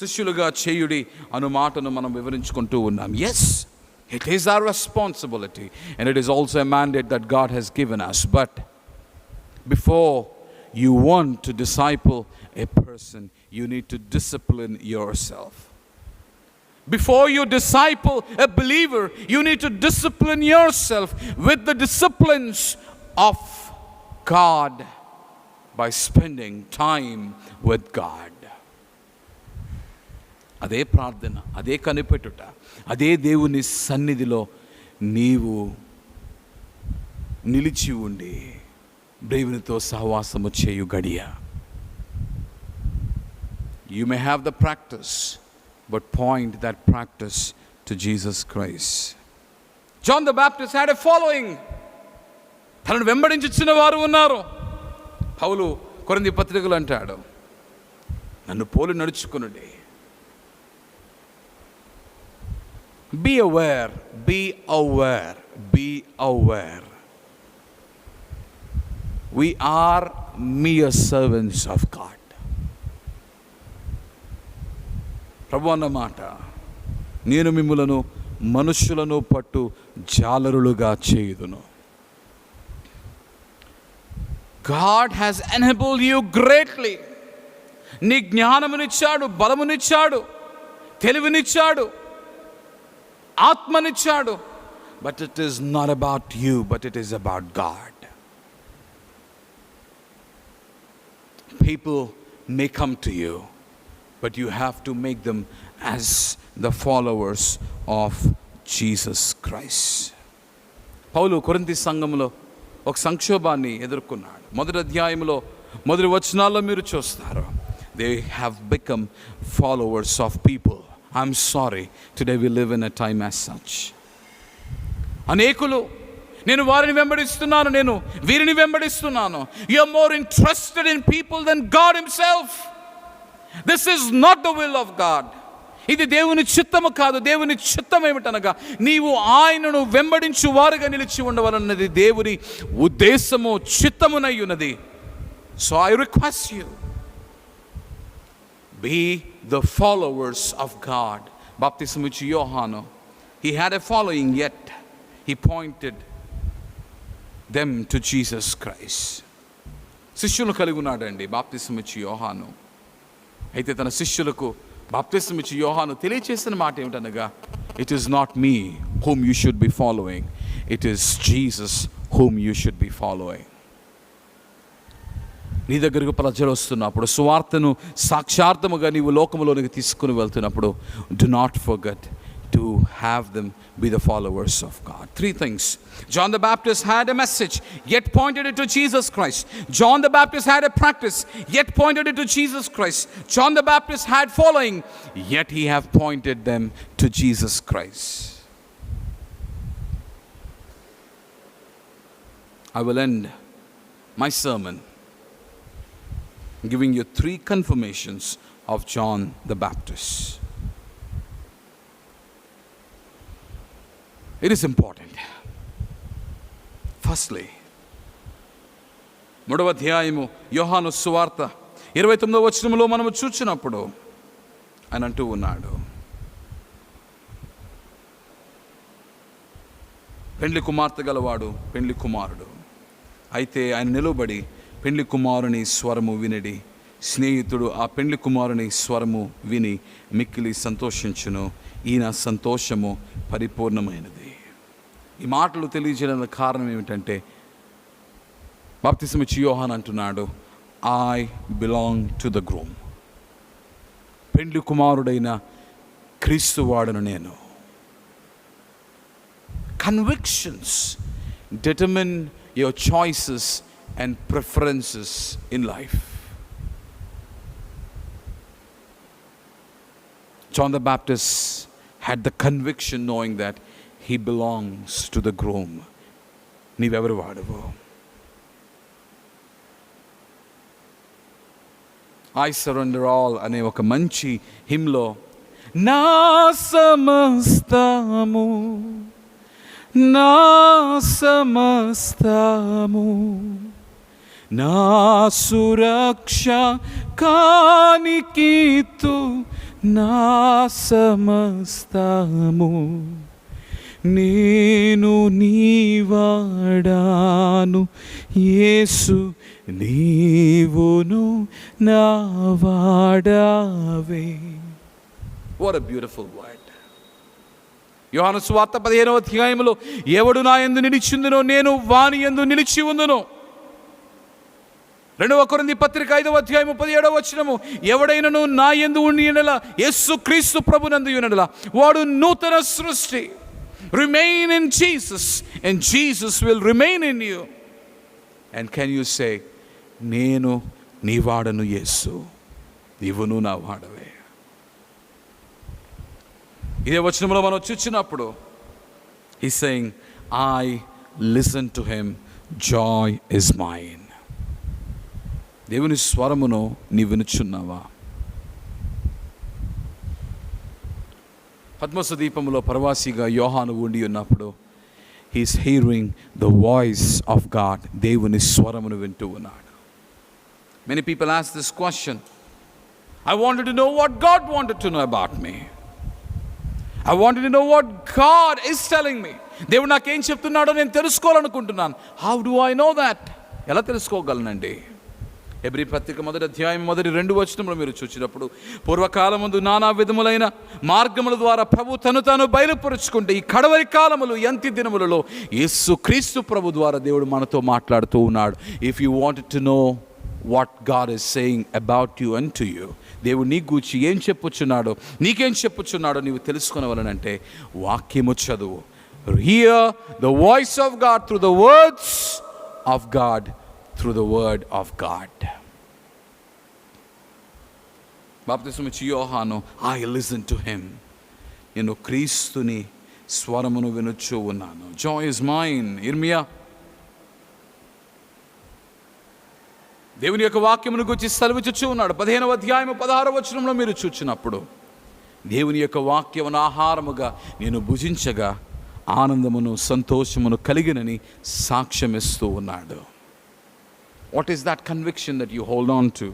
శిష్యులుగా చేయుడి అను మాటను మనం వివరించుకుంటూ ఉన్నాం. Yes, it is our responsibility and it is also a mandate that God has given us. But before you want to disciple a person, you need to discipline yourself. Before you disciple a believer, you need to discipline yourself with the disciplines of God by spending time with God. అదే ప్రార్థన, అదే కనిపెట్టుట, అదే దేవుని సన్నిధిలో నీవు నిలిచి ఉండి దేవునితో సహవాసము చేయు గడియ. You may have the practice, but point that practice to Jesus Christ. John the Baptist had a following. తనను వెంబడించిన వారు ఉన్నారు. పౌలు కొరింథీ పత్రికలో అంటాడు, నన్ను పోలి నడుచుకునుడి. Be aware, be aware, be aware. We are mere servants of God. ప్రభు అన్నమాట, నేను మిమ్ములను మనుష్యులను పట్టు జాలరులుగా చేయుదును. God has enabled you greatly. నీ జ్ఞానమునిచ్చాడు, బలమునిచ్చాడు, తెలివినిచ్చాడు, ఆత్మనిచ్చాడు. But it is not about you, but it is about God. People may come to you, but you have to make them as the followers of Jesus Christ. పౌలు కొరింథీ సంఘములో ఒక సంక్షోభాన్ని ఎదుర్కొన్నాడు. మొదటి అధ్యాయంలో మొదటి వచనాల్లో మీరు చూస్తారు. They have become followers of people. I'm sorry, today we live in a time as such. అనేకులు నేను వారిని వెంబడిస్తున్నాను, నేను వీరిని వెంబడిస్తున్నాను. You are more interested in people than God himself. This is not the will of God. ఇది దేవుని చిత్తము కాదు. దేవుని చిత్తం ఏమిటనగా నీవు ఆయనను వెంబడించు వారుగా నిలిచి ఉండవాలన్నది దేవుని ఉద్దేశము, చిత్తమునై ఉన్నది. So I request you, be the followers of God. బాప్తిసం ఇచ్చి యోహాను, he had a following, yet he pointed them to Jesus Christ. శిష్యులు కలిగి ఉన్నాడండి బాప్తిసం ఇచ్చి యోహాను. అయితే తన శిష్యులకు బాప్తిసం ఇచ్చి యోహాను తెలియచేసిన మాట ఏమిటనగా, it is not me whom you should be following, it is Jesus whom you should be following. నీ దగ్గరకు ప్రజలు వస్తున్నప్పుడు, సువార్తను సాక్షార్థముగా నీవు లోకములోనికి తీసుకుని వెళ్తున్నప్పుడు, do not forget to have them be the followers of God. Three things. John the Baptist had a message, yet pointed it to Jesus Christ. John the Baptist had a practice, yet pointed it to Jesus Christ. John the Baptist had following, yet he have pointed them to Jesus Christ. I will end my sermon giving you 3 confirmations of John the Baptist. It is important. Firstly, 3వ అధ్యాయము యోహాను సువార్త 29వ వచనంలో మనము చూచినప్పుడు ఆయన అంటూ ఉన్నాడు, పెండ్లి కుమార్తె గలవాడు పెండ్లి కుమారుడు. అయితే ఆయన నిలబడి పెండ్లి కుమారుని స్వరము వినడి, స్నేహితుడు ఆ పెండ్లి కుమారుని స్వరము విని మిక్కిలి సంతోషించును, ఈయన సంతోషము పరిపూర్ణమైనది. ఈ మాటలు తెలియజేయడానికి కారణం ఏమిటంటే, బాప్తిసం ఇచ్చి యోహాను అంటున్నాడు, I belong to the groom. పెండ్లి కుమారుడైన క్రీస్తు వాడను నేను. Convictions determine your choices and preferences in life. John the Baptist had the conviction knowing that he belongs to the groom. నీవెవరు వాడవు? I surrender all అనే ఒక మంచి హిమ్లో, నా సమస్తము నా సమస్తము నా సురక్ష కానికీతు నా సమస్తము నేను నీవాడాను యేసు నీవును నా వాడావే. What a beautiful word. యోహాను సువార్త 15వ అధ్యాయములో, ఎవడు నా యందు నిలిచిందునో నేను వాని యందు నిలిచి ఉందును. 2వ కొరింథీ పత్రిక 5వ అధ్యాయము 17వ వచనము, ఎవడైనను నా యందు ఉండి ఎడల యేసు క్రీస్తు ప్రభునందు ఎడల వాడు నూతన సృష్టి. Remain in Jesus and Jesus will remain in you. And can you say, నేను నీ వాడను యేసు, నీవును నా వాడవే. ఇదే వచనంలో మనం చూచినప్పుడు he's saying, I listen to him, joy is mine. దేవుని స్వరమును నీ వినుచున్నావా? పద్మస దీపములో ప్రవాసిగా యోహాను ఉండి ఉన్నప్పుడు he's hearing the voice of God. దేవుని స్వరమును వింటూ ఉన్నాడు. Many people ask this question. I wanted to know what God wanted to know about me. I wanted to know what God is telling me. దేవుడు నాకేం చెప్తున్నాడో నేను తెలుసుకోవాలనుకుంటున్నాను. How do I know that? ఎలా తెలుసుకోగలనండి? హెబ్రీ పత్రిక 1వ అధ్యాయం 1-2 వచనంలో మీరు చూసినప్పుడు, పూర్వకాలమందు నానా విధములైన మార్గముల ద్వారా ప్రభు తను తాను బయలుపరుచుకుంటే ఈ కడవరి కాలములు అంత్య దినములలో యేసు క్రీస్తు ప్రభు ద్వారా దేవుడు మనతో మాట్లాడుతూ ఉన్నాడు. If you wanted to know what God is saying about you and to you, దేవుడు నీ గూర్చి ఏం చెప్పుచున్నాడో, నీకేం చెప్పుచున్నాడో నీవు తెలుసుకొనవలనంటే వాక్యము చదువు. Hear the voice of God through the words of God, through the word of God. బాప్తిసం ఇచ్చి యోహాను, I listen to him. నేను క్రీస్తుని స్వరమును వినుచూ ఉన్నాను. Joy is mine. ఇర్మియా దేవుని యొక్క వాక్యమును గురించి సెలవిచ్చుచూ ఉన్నాడు. 15వ అధ్యాయము 16వ వచనంలో మీరు చూచినప్పుడు, దేవుని యొక్క వాక్యమును ఆహారముగా నేను భుజించగా ఆనందమును సంతోషమును కలిగినని సాక్ష్యమిస్తూ ఉన్నాడు. What is that conviction that you hold on to?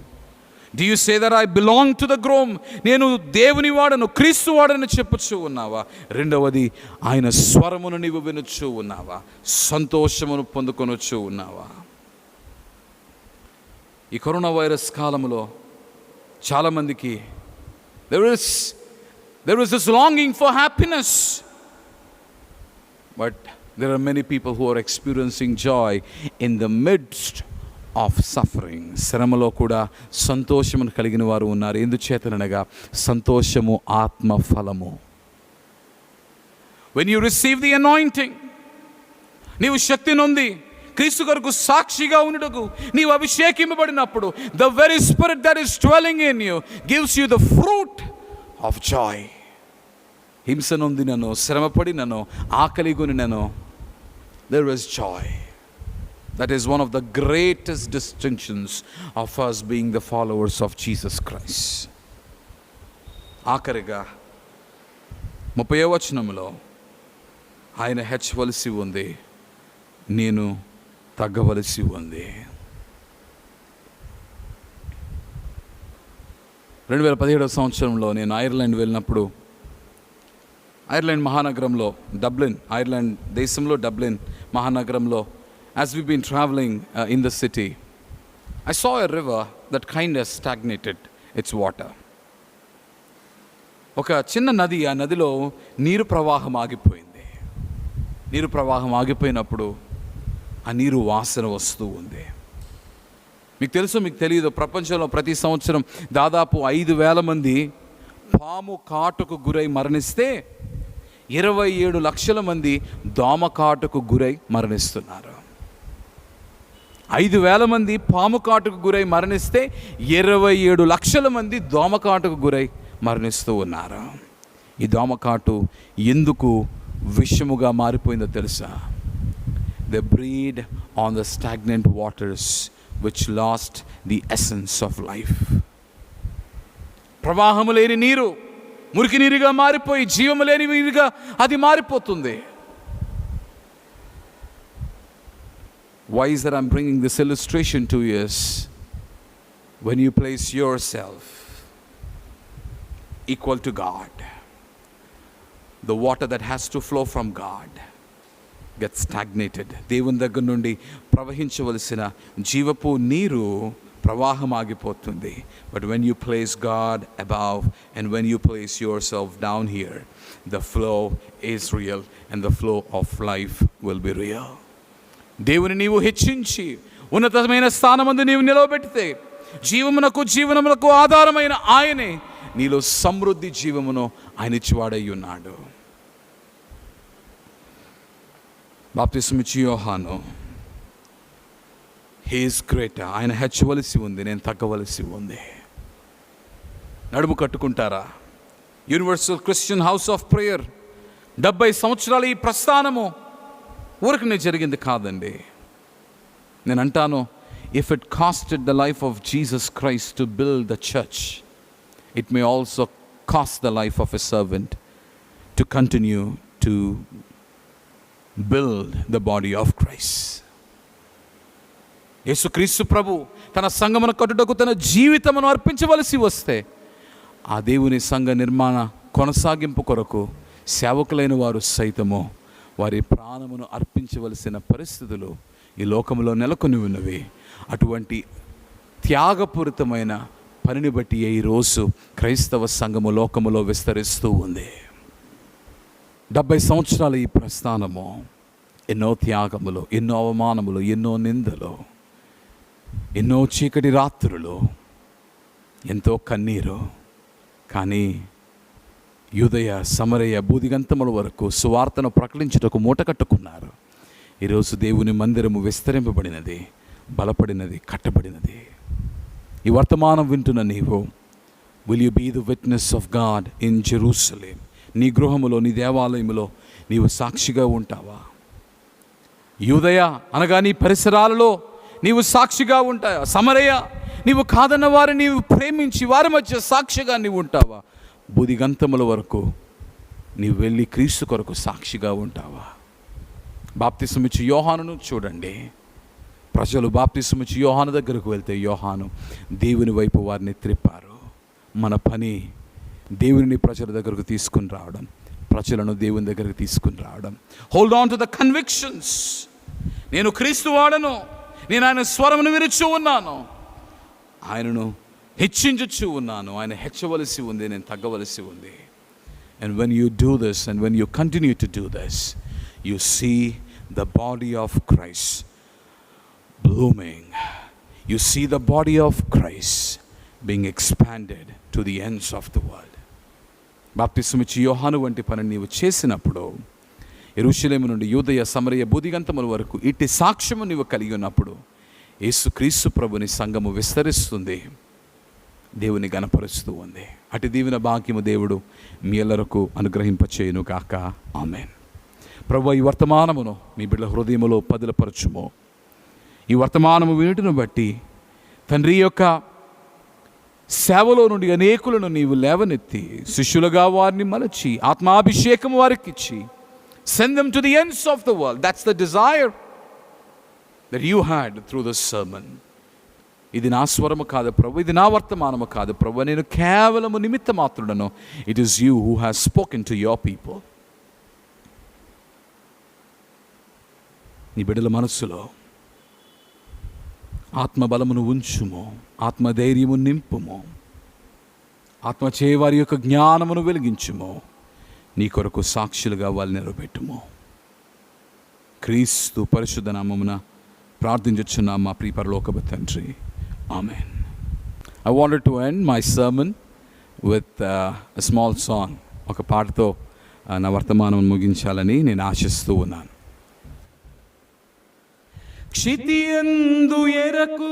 Do you say that I belong to the groom? నేను దేవుని వాడను, క్రీస్తు వాడని చెప్పుచూ ఉన్నావా? రెండవది, ఆయన స్వరమును నీవు వినుచూ ఉన్నావా? సంతోషమును పొందుకొనుచూ ఉన్నావా? ఈ కరోనా వైరస్ కాలంలో చాలామందికి there is this longing for happiness, but there are many people who are experiencing joy in the midst of suffering. శ్రమలో కూడా సంతోషమును కలిగిన వారు ఉన్నారు. ఎందుచేతనగా సంతోషము ఆత్మ ఫలము. When you receive the anointing, నీవు శక్తి నొంది క్రీస్తు కొరకు సాక్షిగా ఉండుటకు నీవు అభిషేకింపబడినప్పుడు, the very spirit that is dwelling in you gives you the fruit of joy. హింస నొందినను, శ్రమపడినను, ఆకలిగొనినను, there is joy. That is one of the greatest distinctions of us being the followers of Jesus Christ. ఆఖరిగా 30వ వచనంలో ఆయన హెచ్చవలసి ఉంది, నేను తగ్గవలసి ఉంది. 2017 సంవత్సరంలో నేను ఐర్లాండ్ వెళ్ళినప్పుడు, ఐర్లాండ్ మహానగరంలో డబ్లిన్, ఐర్లాండ్ దేశంలో డబ్లిన్ మహానగరంలో, as we've been traveling in the city, I saw a river that kind of stagnated its water. ఒక చిన్న నది, ఆ నదిలో నీరు ప్రవాహం ఆగిపోయింది. నీరు ప్రవాహం ఆగిపోయినప్పుడు ఆ నీరు వాసన వస్తూ ఉంది. మీకు తెలుసు మీకు తెలియదు, ప్రపంచంలో ప్రతి సంవత్సరం దాదాపు 5,000 మంది పాము కాటుకు గురై మరణిస్తే 27 లక్షల మంది దోమ కాటుకు గురై మరణిస్తున్నారు. 5,000 మంది పాము కాటుకు గురై మరణిస్తే 27 లక్షల మంది దోమ కాటుకు గురై మరణిస్తూ ఉన్నారు. ఈ దోమకాటు ఎందుకు విషముగా మారిపోయిందో తెలుసా? They breed on the stagnant waters which lost the essence of life. ప్రవాహము లేని నీరు మురికి నీరుగా మారిపోయి జీవము లేని నీరుగా అది మారిపోతుంది. Why is that I'm bringing this illustration to you is, when you place yourself equal to God, the water that has to flow from God gets stagnated. దేవుని దగ్గర నుండి ప్రవహించవలసిన జీవపు నీరు ప్రవాహం ఆగిపోతుంది. But when you place God above and when you place yourself down here, the flow is real and the flow of life will be real. దేవుని నీవు హెచ్చించి ఉన్నతమైన స్థానమందు నీవు నిలవబెడితే జీవమునకు ఆధారమైన ఆయనే నీలో సమృద్ధి జీవమును ఆయన ఇచ్చివాడై ఉన్నాడు. బాప్తిస్మిచ్చి యోహాను, హీ ఈజ్ గ్రేటర్. ఆయన హెచ్చవలసి ఉంది, నేను తగ్గవలసి ఉంది. నడుము కట్టుకుంటారా? Universal Christian House of Prayer 70 సంవత్సరాలు ఈ ప్రస్థానము ఊరికనే జరిగింది కాదండి. నేను అంటాను, if it costed the life of Jesus Christ to build the church, it may also cost the life of a servant to continue to build the body of Christ. యేసుక్రీస్తు ప్రభు తన సంఘమును కట్టుటకు తన జీవితమును అర్పించవలసి వస్తే, ఆ దేవుని సంఘ నిర్మాణ కొనసాగింపు కొరకు సేవకులైన వారు సైతము వారి ప్రాణమును అర్పించవలసిన పరిస్థితులు ఈ లోకంలో నెలకొని ఉన్నవి. అటువంటి త్యాగపూరితమైన పనిని బట్టి ఈరోజు క్రైస్తవ సంఘము లోకములో విస్తరిస్తూ ఉంది. 70 సంవత్సరాలు ఈ ప్రస్థానము ఎన్నో త్యాగములు, ఎన్నో అవమానములు, ఎన్నో నిందలు, ఎన్నో చీకటి రాత్రులు, ఎంతో కన్నీరు. కానీ యూదయ, సమరయ, బూదిగంతముల వరకు సువార్తను ప్రకటించుటకు మూట కట్టుకున్నారు. ఈరోజు దేవుని మందిరము విస్తరింపబడినది, బలపడినది, కట్టబడినది. ఈ వర్తమానం వింటున్న నీవు, will you be the witness of God in Jerusalem? నీ గృహములో, నీ దేవాలయములో నీవు సాక్షిగా ఉంటావా? యూదయ అనగా నీ పరిసరాలలో నీవు సాక్షిగా ఉంటావా? సమరయ, నీవు కాదన్న వారిని నీవు ప్రేమించి వారి మధ్య సాక్షిగా నీవు ఉంటావా? బుదిగంతముల వరకు నీవు వెళ్ళి క్రీస్తు కొరకు సాక్షిగా ఉంటావా? బాప్తిసమిచ్చి యోహానును చూడండి. ప్రజలు బాప్తిసమిచ్చి యోహాను దగ్గరకు వెళ్తే యోహాను దేవుని వైపు వారిని త్రిప్పారు. మన పని దేవుని ప్రజల దగ్గరకు తీసుకుని రావడం, ప్రజలను దేవుని దగ్గరకు తీసుకుని రావడం. Hold on to the convictions. నేను క్రీస్తు వాడను, నేను ఆయన స్వరమును విరుచు ఉన్నాను, ఆయనను హెచ్చించుచు ఉన్నాను, ఆయన హెచ్చవలసి ఉంది, నేను తగ్గవలసి ఉంది. And when you do this and when you continue to do this, you see the body of Christ blooming. You see the body of Christ being expanded to the ends of the world. బాప్తిస్మిచ్చి యోహాను వంటి పని నీవు చేసినప్పుడు, యెరూషలేము నుండి యూదయ, సమరయ, బూదిగంతముల వరకు ఇట్టి సాక్ష్యము నీవు కలిగి ఉన్నప్పుడు, యేసుక్రీస్తు ప్రభుని సంఘము విస్తరిస్తుంది, దేవుని గణపరుస్తూ ఉంది. అటు దీవెన భాగ్యము దేవుడు మీ ఎల్లరకు అనుగ్రహింపచేయును కాక. ఆమేన్. ప్రభువా, ఈ వర్తమానమును మీ బిడ్డల హృదయములో పదిలపరచుము. ఈ వర్తమానము వినుటను బట్టి తండ్రి యొక్క సేవలో నుండి అనేకులను నీవు లేవనెత్తి శిష్యులుగా వారిని మలచి ఆత్మాభిషేకం వారికి ఇచ్చి send them to the ends of the world. That's the desire that you had through this sermon. ఇది నా స్వరము కాదు ప్రభు, ఇది నా వర్తమానము కాదు ప్రభు, నేను కేవలము నిమిత్త మాత్రుడను. It is you who has spoken to your people. నీ బిడ్డల మనస్సులో ఆత్మబలమును ఉంచుము, ఆత్మధైర్యము నింపుము, ఆత్మచే వారి యొక్క జ్ఞానమును వెలిగించుము, నీ కొరకు సాక్షులుగా వాళ్ళు నిలబెట్టుము. క్రీస్తు పరిశుద్ధ నామమున ప్రార్థించుచున్నాం మా ప్రియ పరలోకపు తండ్రి. ఆమేన్. I wanted to end my sermon with a small song. ఒక పాటతో నా వర్తమానం ముగించాలని నేను ఆశిస్తూ ఉన్నాను. క్షితియందు ఎరకు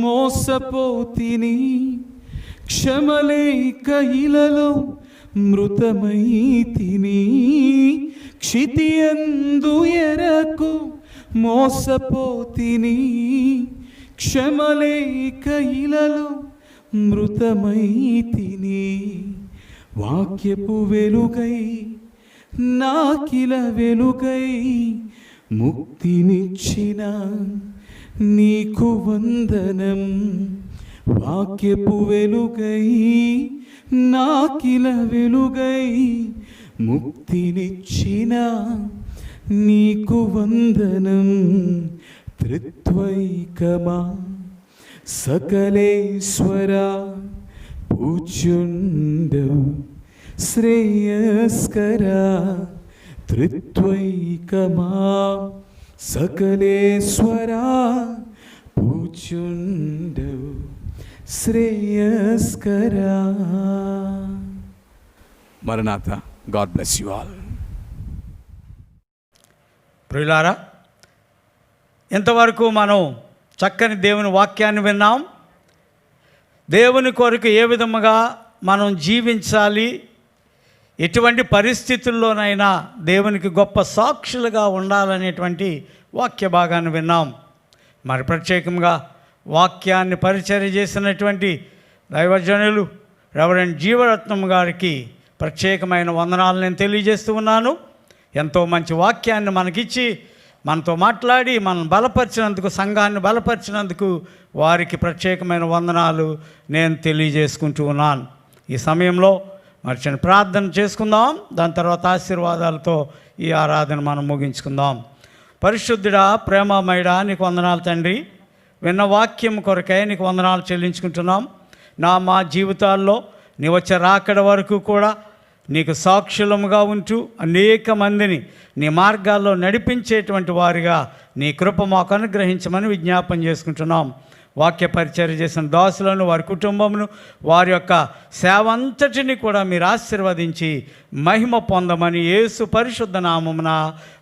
మోసపోతిని, క్షమలేక ఇలలో మృతమైతిని. క్షితియందు ఎరకు మోసపోతిని, క్షమలేక ఇలలో మృతమైతిని. వాక్యపు వెలుగై నాకిల వెలుగై ముక్తినిచ్చిన నీకు వందనం. వాక్యపు వెలుగై నాకిల వెలుగై ముక్తినిచ్చిన నీకు వందనం. త్రిత్వైకమా సకలేశ్వర పూజ్యుండవు శ్రేయస్కర. త్రిత్వైకమా సకలేశ్వర పూజ్యుండవు శ్రేయస్కర. మరణాత. God bless you all. ప్రియులారా, ఇంతవరకు మనం చక్కని దేవుని వాక్యాన్ని విన్నాం. దేవుని కొరకు ఏ విధముగా మనం జీవించాలి, ఎటువంటి పరిస్థితుల్లోనైనా దేవునికి గొప్ప సాక్షులుగా ఉండాలనేటువంటి వాక్య భాగాన్ని విన్నాం. మరి ప్రత్యేకంగా వాక్యాన్ని పరిచర్య చేసినటువంటి దైవజనులు రెవరెండ్ జీవరత్నం గారికి ప్రత్యేకమైన వందనాలు నేను తెలియజేస్తూ ఉన్నాను. ఎంతో మంచి వాక్యాన్ని మనకిచ్చి మనతో మాట్లాడి మనం బలపరిచినందుకు, సంఘాన్ని బలపరిచినందుకు వారికి ప్రత్యేకమైన వందనాలు నేను తెలియజేసుకుంటూ ఉన్నాను. ఈ సమయంలో మరి చిన్న ప్రార్థన చేసుకుందాం. దాని తర్వాత ఆశీర్వాదాలతో ఈ ఆరాధన మనం ముగించుకుందాం. పరిశుద్ధుడా, ప్రేమమయుడా, నీకు వందనాలు తండ్రి. విన్న వాక్యం కొరకై నీకు వందనాలు చెల్లించుకుంటున్నాం. మా జీవితాల్లో నీ వచ్చే రాకడ వరకు కూడా నీకు సాక్షులముగా ఉంటూ అనేక మందిని నీ మార్గాల్లో నడిపించేటువంటి వారిగా నీ కృప మాకు అనుగ్రహించమని విజ్ఞాపన చేసుకుంటున్నాం. వాక్య పరిచర్య చేసిన దాసులను, వారి కుటుంబమును, వారి యొక్క సేవ అంతటిని కూడా మీరు ఆశీర్వదించి మహిమ పొందమని యేసు పరిశుద్ధ నామమున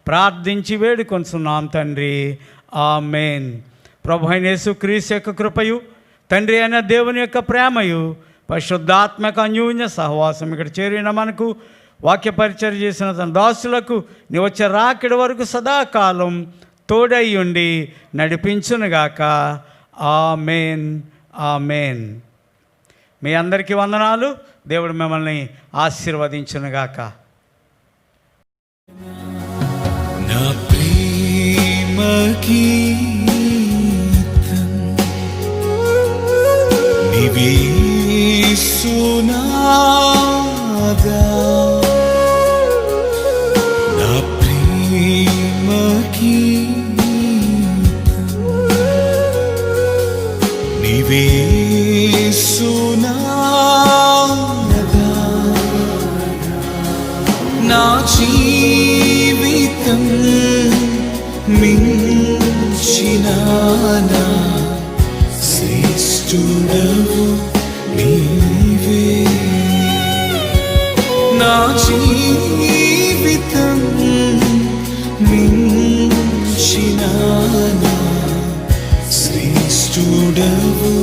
ప్రార్థించి వేడుకొంచున్నాం తండ్రి. ఆమేన్. ప్రభు అయిన యేసు క్రీస్తు యొక్క కృపయు, తండ్రి అయిన దేవుని యొక్క ప్రేమయు, పరిశుద్ధాత్మక అన్యోన్య సహవాసం ఇక్కడ చేరిన మనకు, వాక్య పరిచర్య చేసిన తన దాసులకు నీ వచ్చే రాకడి వరకు సదాకాలం తోడై ఉండి నడిపించునుగాక. ఆమేన్. ఆమేన్. మీ అందరికీ వందనాలు. దేవుడు మిమ్మల్ని ఆశీర్వదించునుగాక. నా ప్రేమ గీతం నీవే యేసునాదా. నా ప్రేమ గీతం నీవే యేసునాదా. నా జీవితం మించిన నా శ్రేష్ఠుడవు నీవే. నా జీవితం మించిన నా శ్రేష్ఠుడవు